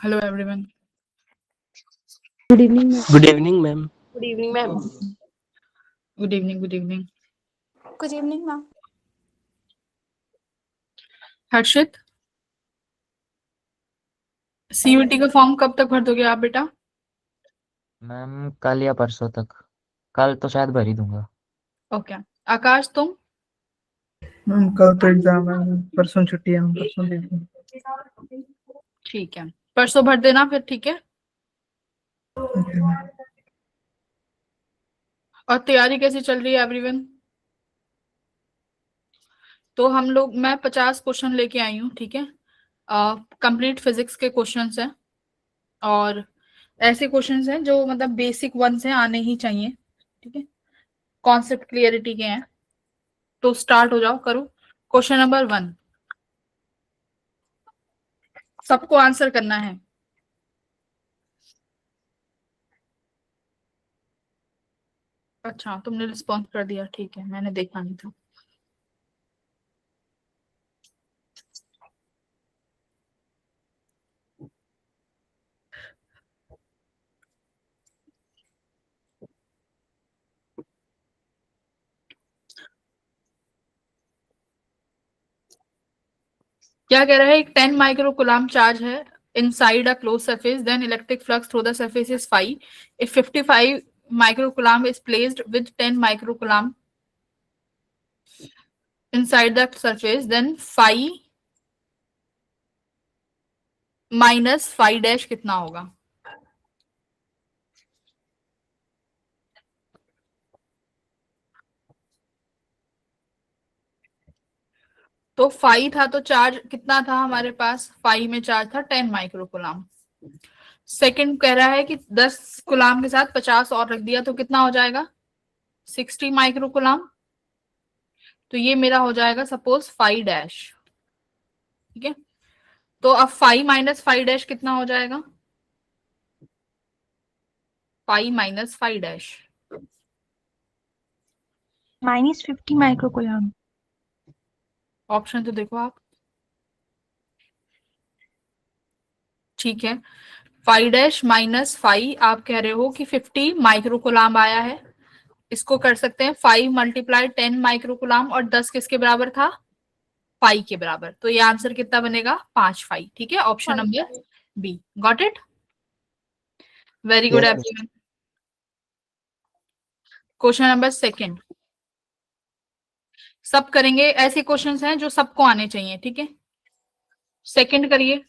Hello everyone. Good evening, ma'am. Good evening, ma'am. Good evening, ma'am. Good evening. Good evening. Good evening, ma'am. हर्षित, CUT का form कब तक भर दोगे आप बेटा? मैम कल या परसों तक। कल तो शायद भर ही दूंगा। ओके। आकाश तुम? मैम कल तो एग्जाम है, परसों छुट्टी है, हम परसों देखेंगे। ठीक है, परसों भर देना फिर। ठीक है। Okay ma'am. और तैयारी कैसी चल रही है एवरीवन? तो हम लोग, मैं 50 क्वेश्चन लेके आई हूँ। ठीक है। कंप्लीट फिजिक्स के क्वेश्चंस हैं और ऐसे क्वेश्चंस हैं जो मतलब बेसिक वन से आने ही चाहिए। ठीक है, कॉन्सेप्ट क्लियरिटी के हैं। तो स्टार्ट हो जाओ, करो। क्वेश्चन नंबर 1 सबको आंसर करना है। अच्छा, तुमने रिस्पॉन्स कर दिया। ठीक है, मैंने देखा नहीं था। क्या कह रहा है? एक 10 माइक्रोकुलाम चार्ज है inside a closed surface, then electric flux through the surface is phi. If 55 microcoulomb is placed with 10 microcoulomb inside the surface, then phi minus phi dash कितना होगा? तो फाई था तो चार्ज कितना था हमारे पास? फाई में चार्ज था 10 माइक्रोकुलाम। सेकंड कह रहा है कि 10 कुलाम के साथ 50 और रख दिया तो कितना हो जाएगा? 60 माइक्रोकुलाम। तो ये मेरा हो जाएगा सपोज फाई डैश। ठीक है, तो अब फाई माइनस फाई डैश कितना हो जाएगा? Phi minus phi dash -50 microcoulomb. Option तो देखो आप। ठीक है, फाई डैश माइनस फाई, आप कह रहे हो कि 50 माइक्रोकुलाम आया है। इसको कर सकते हैं 5 मल्टीप्लाई 10 माइक्रोकुलाम, और 10 किसके बराबर था? फाई के बराबर। तो ये आंसर कितना बनेगा? 5 फाई। ठीक है, option number B. Got it? Very good Yes, ma'am. Everyone. Question number second सब करेंगे। ऐसे क्वेश्चंस हैं जो सबको आने चाहिए। ठीक है, सेकंड करिए।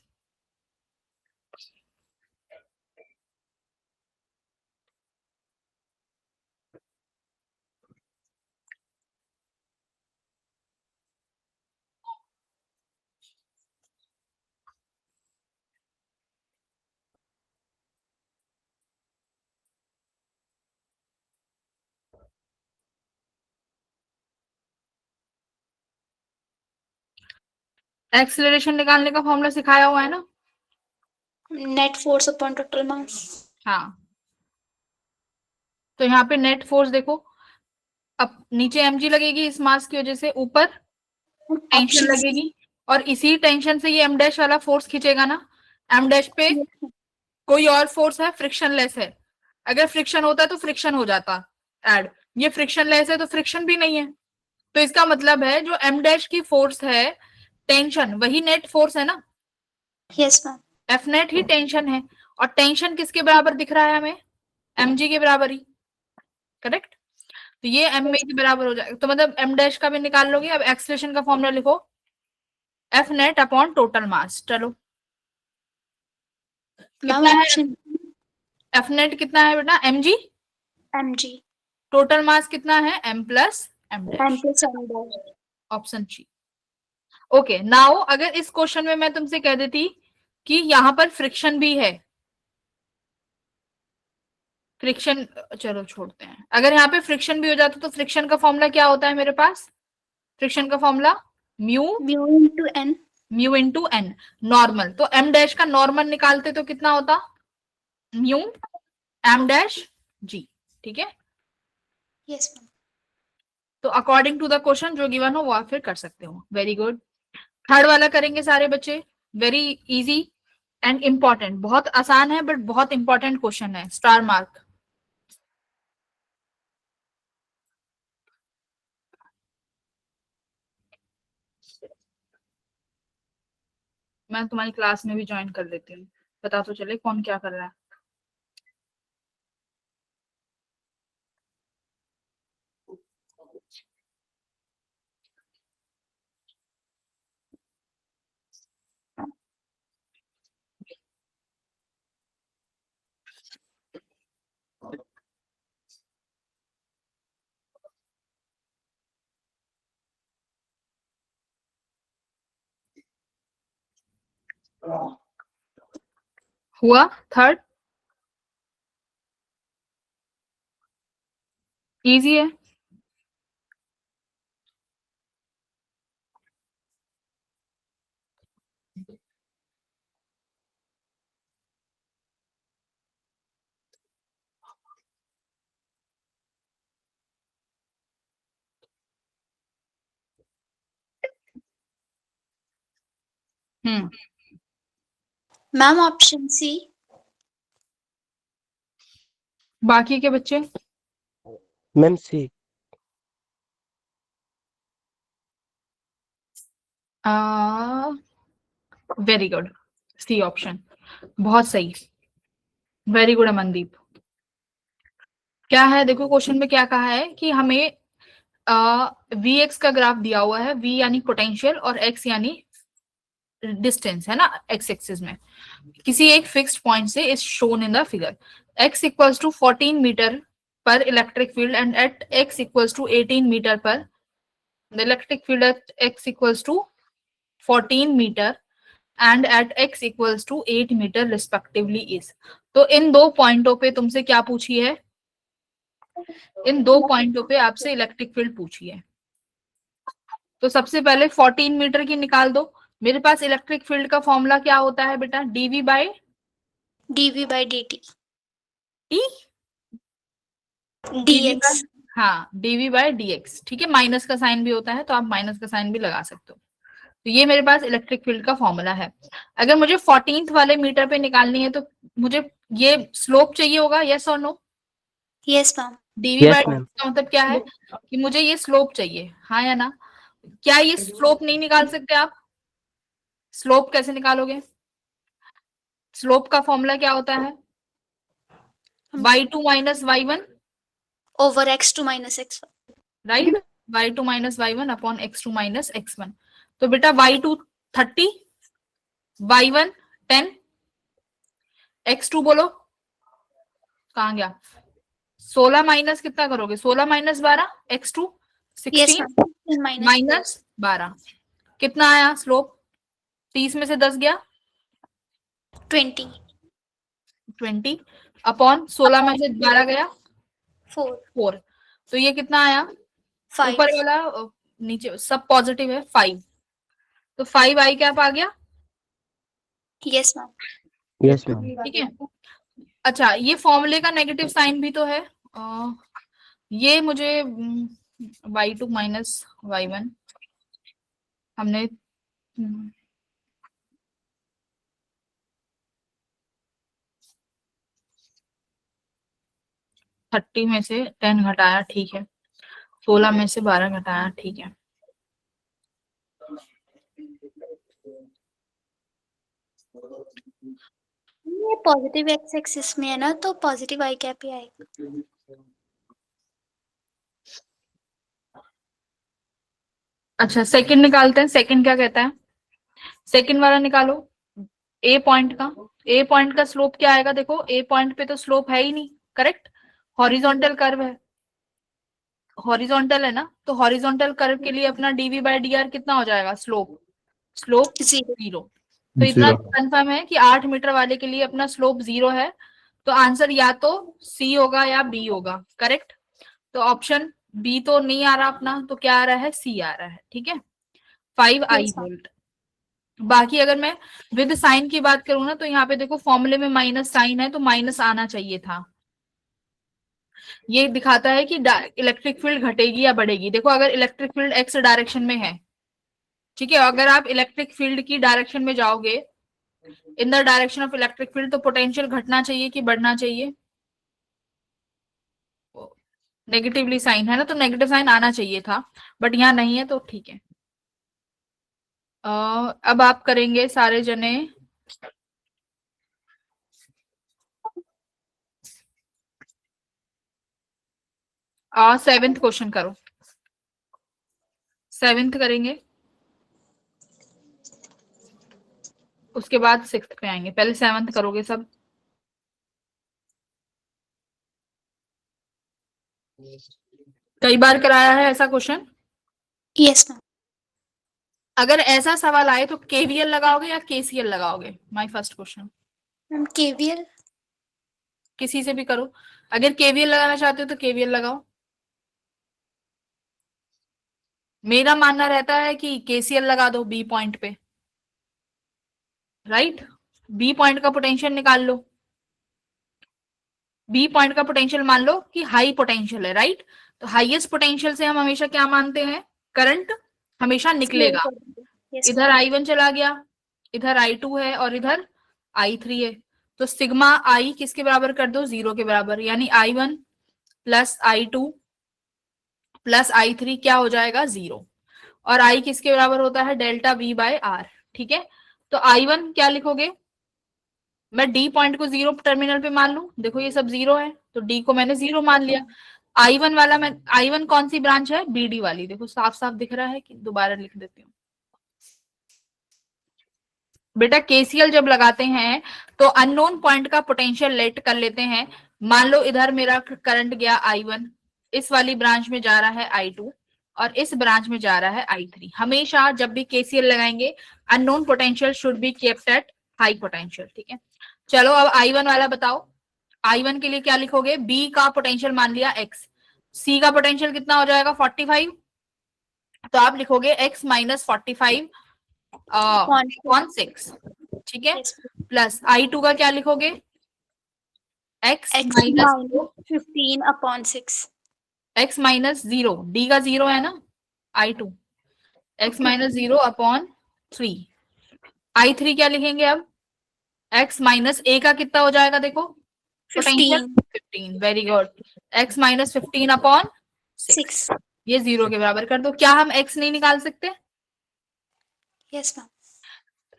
एक्सेलरेशन निकालने का फॉर्मूला सिखाया हुआ है ना? Net force upon total mass. हाँ, तो यहाँ पे नेट फोर्स देखो। अब नीचे mg लगेगी इस मास की वजह से, ऊपर टेंशन लगेगी, और इसी टेंशन से ये m डैश वाला फोर्स खींचेगा ना। m डैश पे कोई और फोर्स है, फ्रिक्शनलेस है। अगर फ्रिक्शन होता तो फ्रिक्शन हो जाता ऐड। ये फ्रिक्शनलेस है तो फ्रिक्शन भी नहीं है। तो इसका मतलब है जो m डैश की फोर्स है, टेंशन, वही नेट फोर्स है ना। Yes ma'am. एफ नेट ही टेंशन है, और टेंशन किसके बराबर दिख रहा है हमें? mg के बराबर ही। करेक्ट? तो ये एम ए के बराबर हो जाएगा। तो मतलब एम डैश का भी निकाल लोगे। अब एक्सलेशन का फॉर्मूला लिखो, F net upon total mass. चलो, कितना है एफ नेट? कितना है बेटा? mg। mg। टोटल मास कितना है? m plus m m dash. plus m dash। Option C. Okay, now अगर इस क्वेश्चन में मैं तुमसे कह देती कि यहां पर फ्रिक्शन भी है, फ्रिक्शन, चलो छोड़ते हैं। अगर यहाँ पे फ्रिक्शन भी हो जाता तो फ्रिक्शन का फॉर्मूला क्या होता है मेरे पास? फ्रिक्शन का formula mu into n। Mu into N. Normal, तो एम डैश का नॉर्मल निकालते तो कितना होता? Mu M dash G. ठीक है, यस मैम। तो अकॉर्डिंग टू द क्वेश्चन जो गिवन हो वो आप फिर कर सकते हो। Very good. थर्ड वाला करेंगे सारे बच्चे, वेरी इजी। एंड इम्पॉर्टेंट, बहुत आसान है बट बहुत इंपॉर्टेंट क्वेश्चन है, स्टार मार्क। मैं तुम्हारी क्लास में भी ज्वाइन कर लेती हूँ, पता तो चले कौन क्या कर रहा है। हुआ थर्ड, इजी है। हम्म, मैम ऑप्शन सी। बाकी के बच्चे मैम सी। वेरी गुड, सी ऑप्शन, बहुत सही, वेरी गुड अमनदीप। क्या है देखो, क्वेश्चन में क्या कहा है कि हमें वी एक्स का ग्राफ दिया हुआ है, वी यानी पोटेंशियल और एक्स यानी डिस्टेंस है ना, एक्स एक्सिस में किसी एक फिक्स्ड पॉइंट से is shown in the figure. x equals to 14 metre पर electric field and at x equals to 18 metre पर the electric field at x equals to 14 meter and at x equals to 8 meter respectively is। तो इन दो पॉइंटों पे तुमसे क्या पूछी है, इन दो पॉइंटों पे आपसे इलेक्ट्रिक फील्ड पूछी है। तो सबसे पहले 14 मीटर की निकाल दो। मेरे पास इलेक्ट्रिक फील्ड का फॉर्मूला क्या होता है बेटा, dv by dv/dt T, dx। हाँ डीवी बाई डी एक्स, ठीक है, माइनस का साइन भी होता है तो आप माइनस का साइन भी लगा सकते हो। तो ये मेरे पास इलेक्ट्रिक फील्ड का फॉर्मूला है। अगर मुझे 14th वाले मीटर पे निकालनी है तो मुझे ये स्लोप चाहिए होगा, यस और no. Yes ma'am. Dv Yes, by ma'am. का मतलब क्या है कि मुझे ये स्लोप चाहिए, हाँ या ना। क्या ये स्लोप नहीं निकाल सकते आप? स्लोप कैसे निकालोगे? स्लोप का फॉर्मूला क्या होता है, y2 minus y1, over x2 minus x1। Right, y2 minus y1 upon x2 minus x1। तो बेटा y2 30, y1 10, x2 बोलो कहाँ गया, 16 माइनस कितना करोगे, 16 minus 12, x2 yes 16 ma'am. Minus minus 12, कितना आया स्लोप, 30 में से 10 गया 20। 20 अपॉन 16 में से 12 गया 4 4, तो ये कितना आया, 5। ऊपर वाला नीचे सब पॉजिटिव है 5, तो 5 आई कैप आ गया, यस मैम। Yes, ma'am. ठीक है। अच्छा ये फॉर्मूले का नेगेटिव साइन भी तो है, ये मुझे y2 माइनस y1 हमने 30 में से 10 घटाया, ठीक है, 16 में से 12 घटाया, ठीक है। ये पॉजिटिव एक्स एक्सिस में है ना, तो पॉजिटिव आई कैप ही आएगा। अच्छा सेकंड निकालते हैं, सेकंड क्या कहता है, सेकंड वाला निकालो, ए पॉइंट का, ए पॉइंट का स्लोप क्या आएगा, देखो ए पॉइंट पे तो स्लोप है ही नहीं, करेक्ट, हॉरिजॉन्टल कर्व है, हॉरिजॉन्टल है ना, तो हॉरिजॉन्टल कर्व के लिए अपना डीवी बाय डी आर कितना हो जाएगा, स्लोप, स्लोप 0। 0। तो इतना कंफर्म है कि 8 मीटर वाले के लिए अपना स्लोप 0 है, तो आंसर या तो सी होगा या बी होगा, करेक्ट। तो ऑप्शन बी तो नहीं आ रहा अपना, तो क्या आ रहा है, सी आ रहा है, ठीक है, 5 आई Yes, ma'am. वोल्ट। बाकी अगर मैं विद साइन की बात करूं ना, तो यहाँ पे देखो फॉर्मूले में माइनस साइन है, तो माइनस आना चाहिए था। ये दिखाता है कि इलेक्ट्रिक फील्ड घटेगी या बढ़ेगी। देखो अगर इलेक्ट्रिक फील्ड एक्स डायरेक्शन में है, ठीक है, अगर आप इलेक्ट्रिक फील्ड की डायरेक्शन में जाओगे in the direction of electric field, तो पोटेंशियल घटना चाहिए कि बढ़ना चाहिए? नेगेटिवली साइन है ना, तो नेगेटिव साइन आना चाहिए था, बट यहाँ नहीं है तो ठीक है। अब आप करेंगे सारे जने सेवेंथ क्वेश्चन करो, सेवेंथ करेंगे, उसके बाद सिक्स्थ पे आएंगे, पहले सेवेंथ करोगे सब। कई बार कराया है ऐसा क्वेश्चन? Yes ma'am. अगर ऐसा सवाल आए तो केवीएल लगाओगे या केसीएल लगाओगे? My first question. Ma'am KVL. किसी से भी करो, अगर केवीएल लगाना चाहते हो तो केवीएल लगाओ। मेरा मानना रहता है कि केसीएल लगा दो बी पॉइंट पे, राइट? बी पॉइंट का पोटेंशियल निकाल लो, बी पॉइंट का पोटेंशियल मान लो कि हाई पोटेंशियल है, राइट? तो हाईएस्ट पोटेंशियल से हम हमेशा क्या मानते हैं? करंट हमेशा निकलेगा। यस इधर I1 चला गया, इधर I2 है और इधर I3 है, तो सिग्मा I किसके बराबर कर दो? 0 के बराबर, यानी I1 plus I2 plus I3 क्या हो जाएगा? 0। और I किसके बराबर होता है? डेल्टा V बाय R, ठीक है? तो I1 क्या लिखोगे? मैं D पॉइंट को 0 टर्मिनल पे मान लू, देखो ये सब 0 है तो D को मैंने 0 मान लिया। I1 वाला, मैं I1 कौन सी ब्रांच है? BD वाली, देखो साफ साफ दिख रहा है कि दोबारा लिख देती हूँ। बेटा केसीएल जब लगाते हैं तो अननोन पॉइंट का पोटेंशियल लेट कर लेते हैं। मान लो इधर मेरा करंट गया I1, इस वाली ब्रांच में जा रहा है I2 और इस ब्रांच में जा रहा है I3। हमेशा जब भी केसीएल लगाएंगे unknown potential should be kept at high potential, ठीक है? चलो अब I1 वाला बताओ, I1 के लिए क्या लिखोगे? B का पोटेंशियल मान लिया x, C का पोटेंशियल कितना हो जाएगा? 45, तो आप लिखोगे x माइनस 45 6, ठीक है? प्लस I2 का क्या लिखोगे? x minus 15/6। x minus 0, D का 0 है ना, I2 x माइनस 0/3। I3 क्या लिखेंगे अब? x माइनस a का कितना हो जाएगा? देखो 15, वेरी गुड। x माइनस 15/6, ये 0 के बराबर कर दो। क्या हम x नहीं निकाल सकते? Yes ma'am.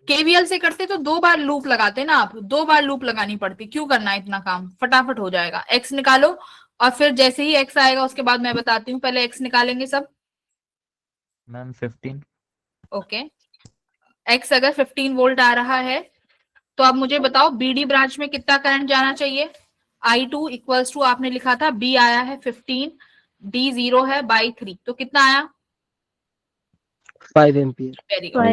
केवीएल से करते तो 2 बार लूप लगाते ना आप, 2 बार लूप लगानी पड़ती, क्यों करना है इतना काम? फटाफट हो जाएगा। x निकालो और फिर जैसे ही x आएगा उसके बाद मैं बताती हूँ, पहले x निकालेंगे सब। मैम 15। ओके, x अगर 15 वोल्ट आ रहा है तो अब मुझे बताओ बीडी ब्रांच में कितना करंट जाना चाहिए? I2 इक्वल्स टू, आपने लिखा था B आया है 15, D 0 है बाई 3, तो कितना आया? 5 ampere. Very good,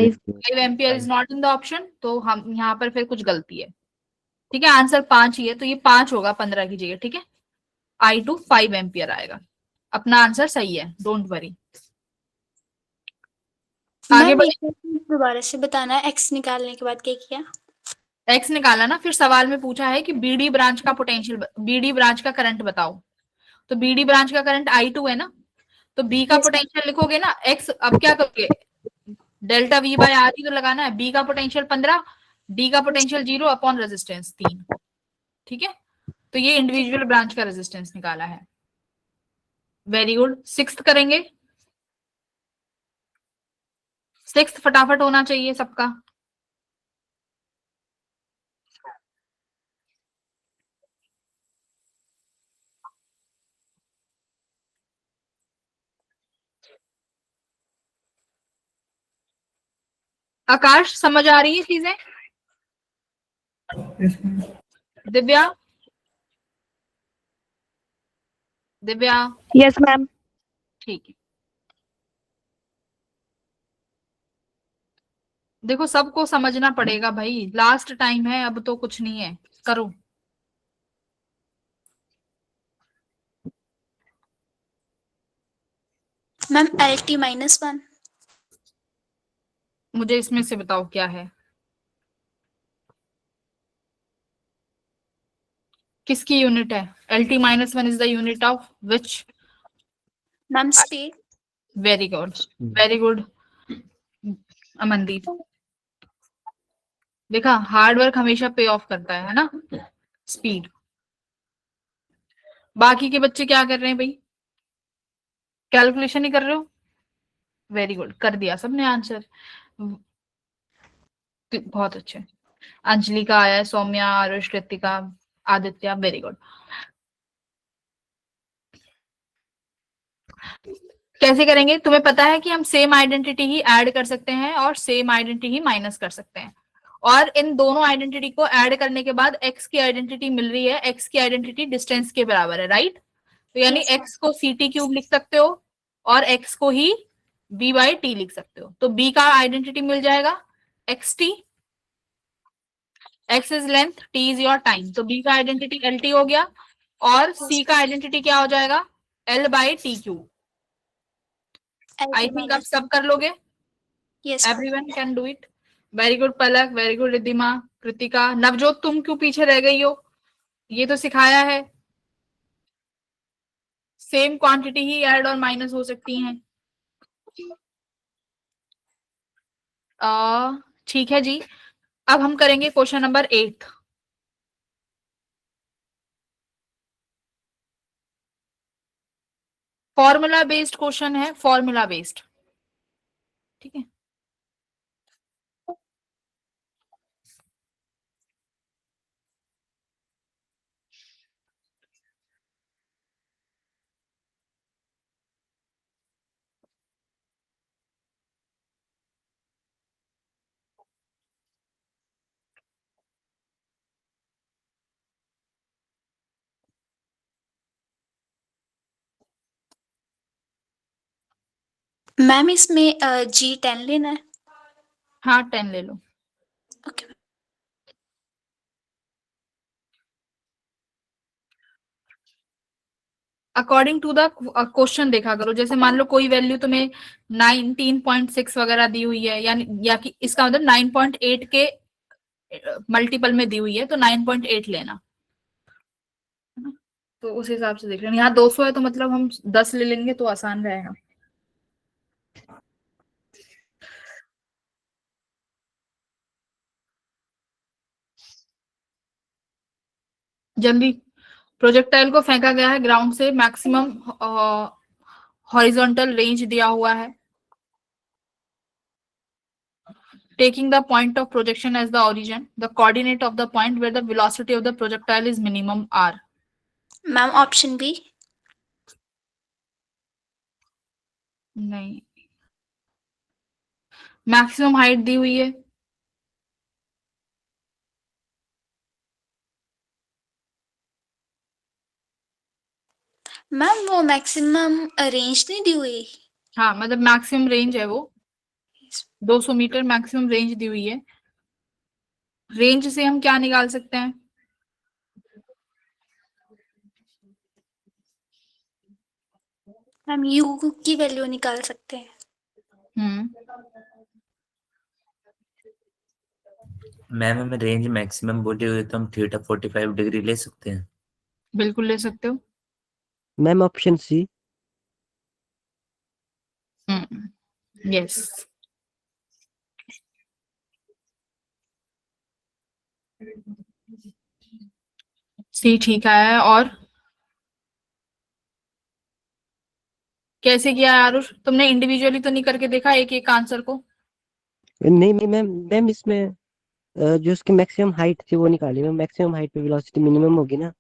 5 ampere is not in the option, तो हम यहाँ पर फिर कुछ गलती है, ठीक है? आंसर 5 ही है, तो ये 5 होगा 15 की जगह, ठीक है? I2 5 एम्पियर आएगा, अपना आंसर सही है, डोंट वरी। आगे बढ़े, दोबारा से बताना, x निकालने के बाद क्या किया? x निकाला ना, फिर सवाल में पूछा है कि बीडी ब्रांच का पोटेंशियल, बीडी ब्रांच का करंट बताओ, तो बीडी ब्रांच का करंट I2 है ना, तो B का पोटेंशियल लिखोगे ना, x अब क्या करोगे? डेल्टा V बाय R ही तो लगाना है। B का पोटेंशियल 15, D का पोटेंशियल 0 अपॉन रेजिस्टेंस 3, ठीक है? तो ये इंडिविजुअल ब्रांच का रेजिस्टेंस निकाला है। वेरी गुड, सिक्स्थ करेंगे, सिक्स्थ फटाफट होना चाहिए सबका। आकाश समझ आ रही है चीजें? Yes, ma'am. Divya, Divya, yes ma'am. ठीक है। देखो सबको समझना पड़ेगा भाई, लास्ट टाइम है, अब तो कुछ नहीं है, करो। Ma'am LT -1। मुझे इसमें से बताओ क्या है, किसकी यूनिट है? LT -1 is the unit of which? Ma'am speed. Very good, very good Amandeep. देखा, हार्ड वर्क हमेशा पे ऑफ करता है ना, स्पीड। बाकी के बच्चे क्या कर रहे हैं भाई, कैलकुलेशन ही कर रहे हो? वेरी गुड, कर दिया सबने आंसर, बहुत अच्छे। अंजलि का आया है, सौम्या, आरुष, कृतिका, आदित्य, वेरी गुड। कैसे करेंगे, तुम्हें पता है कि हम सेम आइडेंटिटी ही ऐड कर सकते हैं और सेम आइडेंटिटी ही माइनस कर सकते हैं, और इन दोनों आइडेंटिटी को ऐड करने के बाद एक्स की आइडेंटिटी मिल रही है, एक्स की आइडेंटिटी डिस्टेंस के बराबर है, राइट? तो यानी Yes, एक्स को सी टी क्यूब लिख सकते हो और एक्स को ही बी बाई टी लिख सकते हो। तो बी का आइडेंटिटी मिल जाएगा x T, x is length, T is your time, तो बी का आइडेंटिटी एल टी हो गया, और सी का आइडेंटिटी क्या हो जाएगा, L by T cube. I LT think आप minus. सब कर लोगे, Yes, ma'am. Everyone can do it. Very good Palak, very good Riddhima, Kritika, Navjot तुम क्यों पीछे रह गई हो, ये तो सिखाया है। सेम क्वांटिटी ही ऐड और माइनस हो सकती हैं। ठीक है जी, अब हम करेंगे question number 8। Formula based question है, फॉर्मूला बेस्ड, ठीक है। मैम इसमें G10 लेना है। हाँ 10 ले लो। Okay. According to the question देखा करो, जैसे मान लो कोई वैल्यू तुम्हें 19.6 वगैरह दी हुई है, यानी या कि इसका मतलब 9.8 के मल्टीपल में दी हुई है, तो 9.8 लेना, है ना? तो उस हिसाब से देख लेना। यहाँ 200 है तो मतलब हम 10 ले लेंगे तो आसान रहेगा। जल्दी, प्रोजेक्टाइल को फेंका गया है ग्राउंड से, मैक्सिमम हॉरिजॉन्टल रेंज दिया हुआ है, taking the point of projection as the origin, the coordinate of the point where the velocity of the projectile is minimum r. Ma'am option B. नहीं, मैक्सिमम हाइट दी हुई है, ma'am वो maximum range नहीं दी हुई। हाँ मतलब मैक्सिमम रेंज है वो, 200 मीटर मैक्सिमम रेंज दी हुई है। रेंज से हम क्या निकाल सकते हैं, मैम यू की वैल्यू निकाल सकते हैं। मैम हमें रेंज मैक्सिमम बोली हुई तो हम थीटा 45 डिग्री ले सकते हैं। बिल्कुल ले सकते हो। Ma'am option C. Yes, C ठीक है। और कैसे किया है आरुष, तुमने इंडिविजुअली तो नहीं करके देखा एक एक आंसर को? नहीं नहीं मैम, मैम इसमें जो उसकी मैक्सिमम हाइट थी वो निकाली मैम, मैक्सिमम हाइट पे वेलोसिटी मिनिमम होगी ना।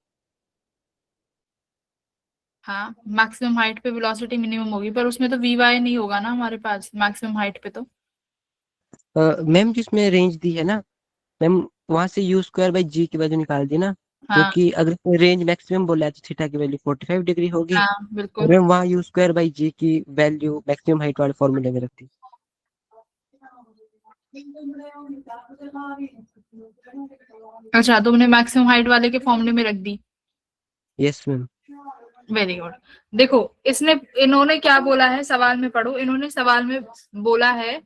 हाँ मैक्सिमम हाइट पे वेलोसिटी मिनिमम होगी, पर उसमें तो वी वाई नहीं होगा ना हमारे पास मैक्सिमम हाइट पे तो। मैम जिसमें रेंज दी है ना मैम, वहां से यू स्क्वायर बाई जी की वैल्यू निकाल दी ना, हाँ क्योंकि अगर रेंज मैक्सिमम बोला है तो थीटा की वैल्यू 45 डिग्री होगी, हाँ और बिल्कुल। मैम वहाँ यू स्क्वायर बाई जी की वैल्यू मैक्सिमम हाइट वाले फॉर्मूले में रख दी। अच्छा, तुमने मैक्सिमम हाइट वाले के फॉर्मूले में रख दी, यस मैम। Very good. देखो इसने, इन्होंने क्या बोला है सवाल में, पढ़ो, इन्होंने सवाल में बोला है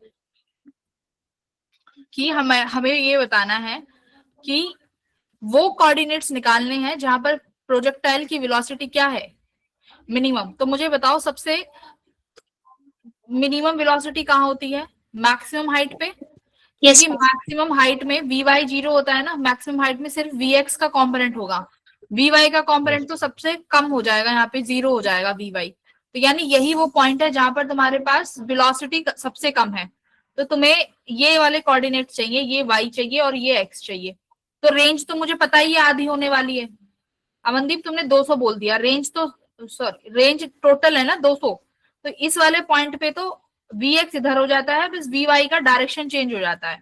कि हमें हमें ये बताना है कि वो कोऑर्डिनेट्स निकालने हैं जहां पर प्रोजेक्टाइल की वेलोसिटी क्या है, मिनिमम। तो मुझे बताओ सबसे मिनिमम वेलोसिटी कहाँ होती है, मैक्सिमम हाइट पे Yes, क्योंकि ma'am. मैक्सिमम हाइट में वी वाई 0 होता है ना, मैक्सिमम हाइट में सिर्फ वी एक्स का कॉम्पोनेंट होगा, वी वाई का कॉम्पोनेंट तो सबसे कम हो जाएगा, यहाँ पे 0 हो जाएगा वी वाई। तो यानी यही वो पॉइंट है जहां पर तुम्हारे पास वेलोसिटी सबसे कम है। तो तुम्हें ये वाले कोऑर्डिनेट चाहिए, ये y चाहिए और ये x चाहिए। तो रेंज तो मुझे पता ही है आधी होने वाली है। अमनदीप तुमने 200 बोल दिया, रेंज तो सॉरी रेंज टोटल है ना 200, तो इस वाले पॉइंट पे तो vx इधर हो जाता है, बस vy का डायरेक्शन चेंज हो जाता है।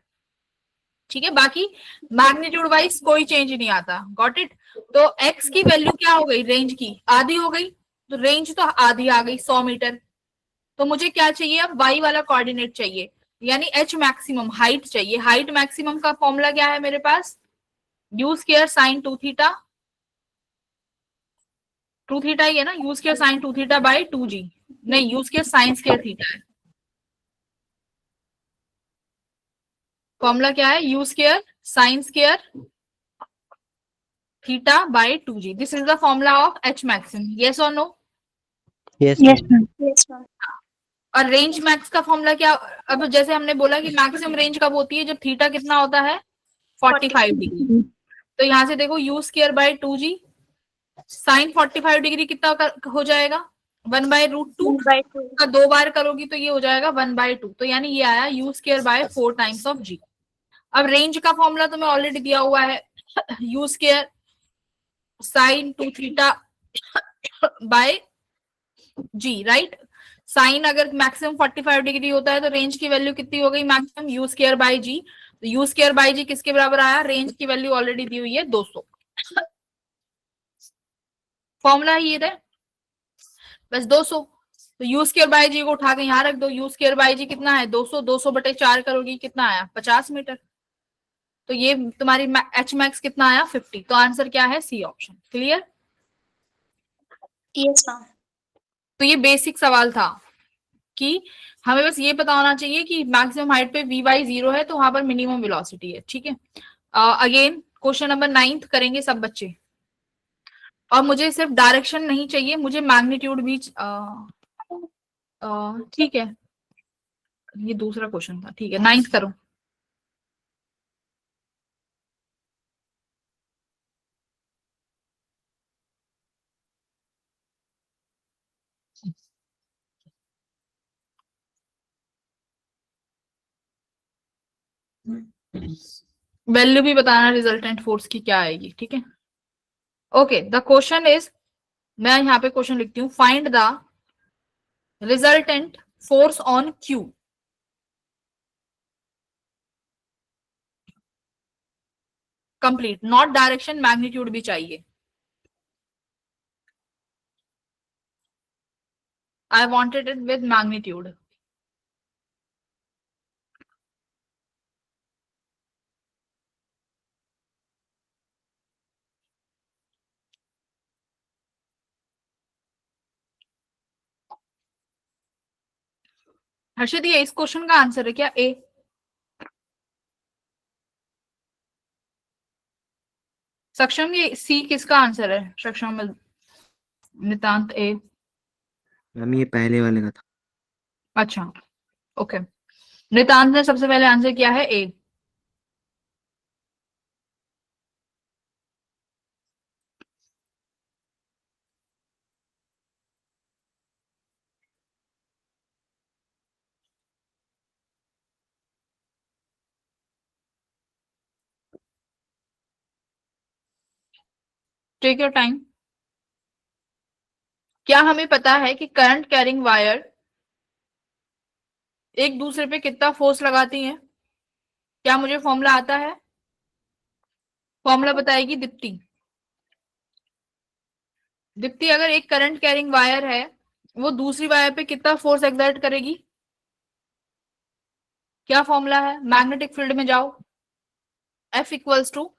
ठीक है, बाकी मैग्नीट्यूड वाइज कोई चेंज नहीं आता। Got it. तो x की वैल्यू क्या हो गई, रेंज की आधी हो गई, तो रेंज तो आधी आ गई 100 मीटर। तो मुझे क्या चाहिए अब, y वाला कोऑर्डिनेट चाहिए, यानी h मैक्सिमम हाइट चाहिए। हाइट मैक्सिमम का फॉर्मूला क्या है मेरे पास, u square sine 2 theta, 2 theta ही है ना, u square sine 2 theta by 2g, नहीं u square sine square theta है। फॉर्मूला क्या है, u square sine square theta by 2g, this is the formula of h maximum. Yes और no? Yes, Yes, ma'am. ma'am. Yes, ma'am. और range max का formula क्या, अब जैसे हमने बोला कि मैक्सिमम रेंज कब होती है, जब थीटा कितना होता है 45 डिग्री। तो यहां से देखो u square by 2g sine 45 degree कितना हो जाएगा, 1/√2 1 by 2. का 2 बार करोगी तो ये हो जाएगा 1/2। तो यानी ये आया u square by 4 times of g। अब रेंज का फॉर्मूला तुम्हें ऑलरेडी दिया हुआ है, u square sine 2 theta by g, right. Sine अगर मैक्सिमम 45 डिग्री होता है तो रेंज की वैल्यू कितनी हो गई, maximum u square by g। तो u स्क्वायर बाय g किसके बराबर आया, रेंज की वैल्यू ऑलरेडी दी हुई है 200। फॉर्मूला ही ये है, बस 200। तो यू स्क्वायर बाय जी को उठा के यहाँ रख दो, यू स्क्वायर बाय जी कितना है 200, 200 बटे 4 करोगी कितना आया 50 मीटर। तो ये तुम्हारी एच मैक्स कितना आया 50। तो आंसर क्या है, C option. Clear? Yes, ma'am. तो ये बेसिक सवाल था कि हमें बस ये पता होना चाहिए कि मैक्सिमम हाइट पे वी वाई 0 है तो वहां पर मिनिमम वेलोसिटी है। ठीक है, अगेन क्वेश्चन नंबर 9 करेंगे सब बच्चे, और मुझे सिर्फ डायरेक्शन नहीं चाहिए, मुझे मैग्नीट्यूड भी ठीक है, ये दूसरा क्वेश्चन था। ठीक है, 9 करो। वैल्यू भी बताना रिजल्टेंट फोर्स की क्या आएगी। ठीक है, ओके। द क्वेश्चन इज, मैं यहाँ पे क्वेश्चन लिखती हूँ, find the resultant force on Q. Complete, not direction, magnitude भी चाहिए। I wanted it with magnitude. Harshit, ये इस क्वेश्चन का आंसर है क्या, ए? सक्षम, ये सी किसका आंसर है? सक्षम, नितांत ए। मैम ये पहले वाले का था। अच्छा, ओके। नितांत ने सबसे पहले आंसर किया है ए। Take your time. क्या हमें पता है कि करंट कैरिंग वायर एक दूसरे पे कितना फोर्स लगाती हैं? क्या मुझे फॉर्मूला आता है? फॉर्मूला बताएगी दीप्ति। दीप्ति, अगर एक करंट कैरिंग वायर है, वो दूसरी वायर पे कितना फोर्स एक्सर्ट करेगी? क्या फॉर्मूला है? मैग्नेटिक फील्ड में जाओ, F equals to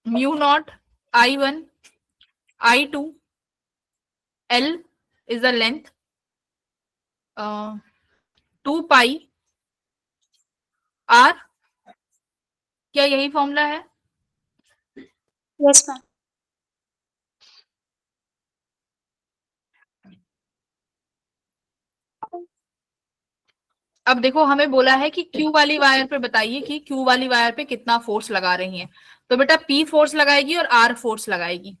mu not I1 I2, L is the length, 2 pi R। क्या यही फॉर्मूला है? Yes, ma'am. अब देखो हमें बोला है कि क्यू वाली वायर पे बताइए कि क्यू वाली वायर पे कितना फोर्स लगा रही है। तो बेटा पी फोर्स लगाएगी और आर फोर्स लगाएगी।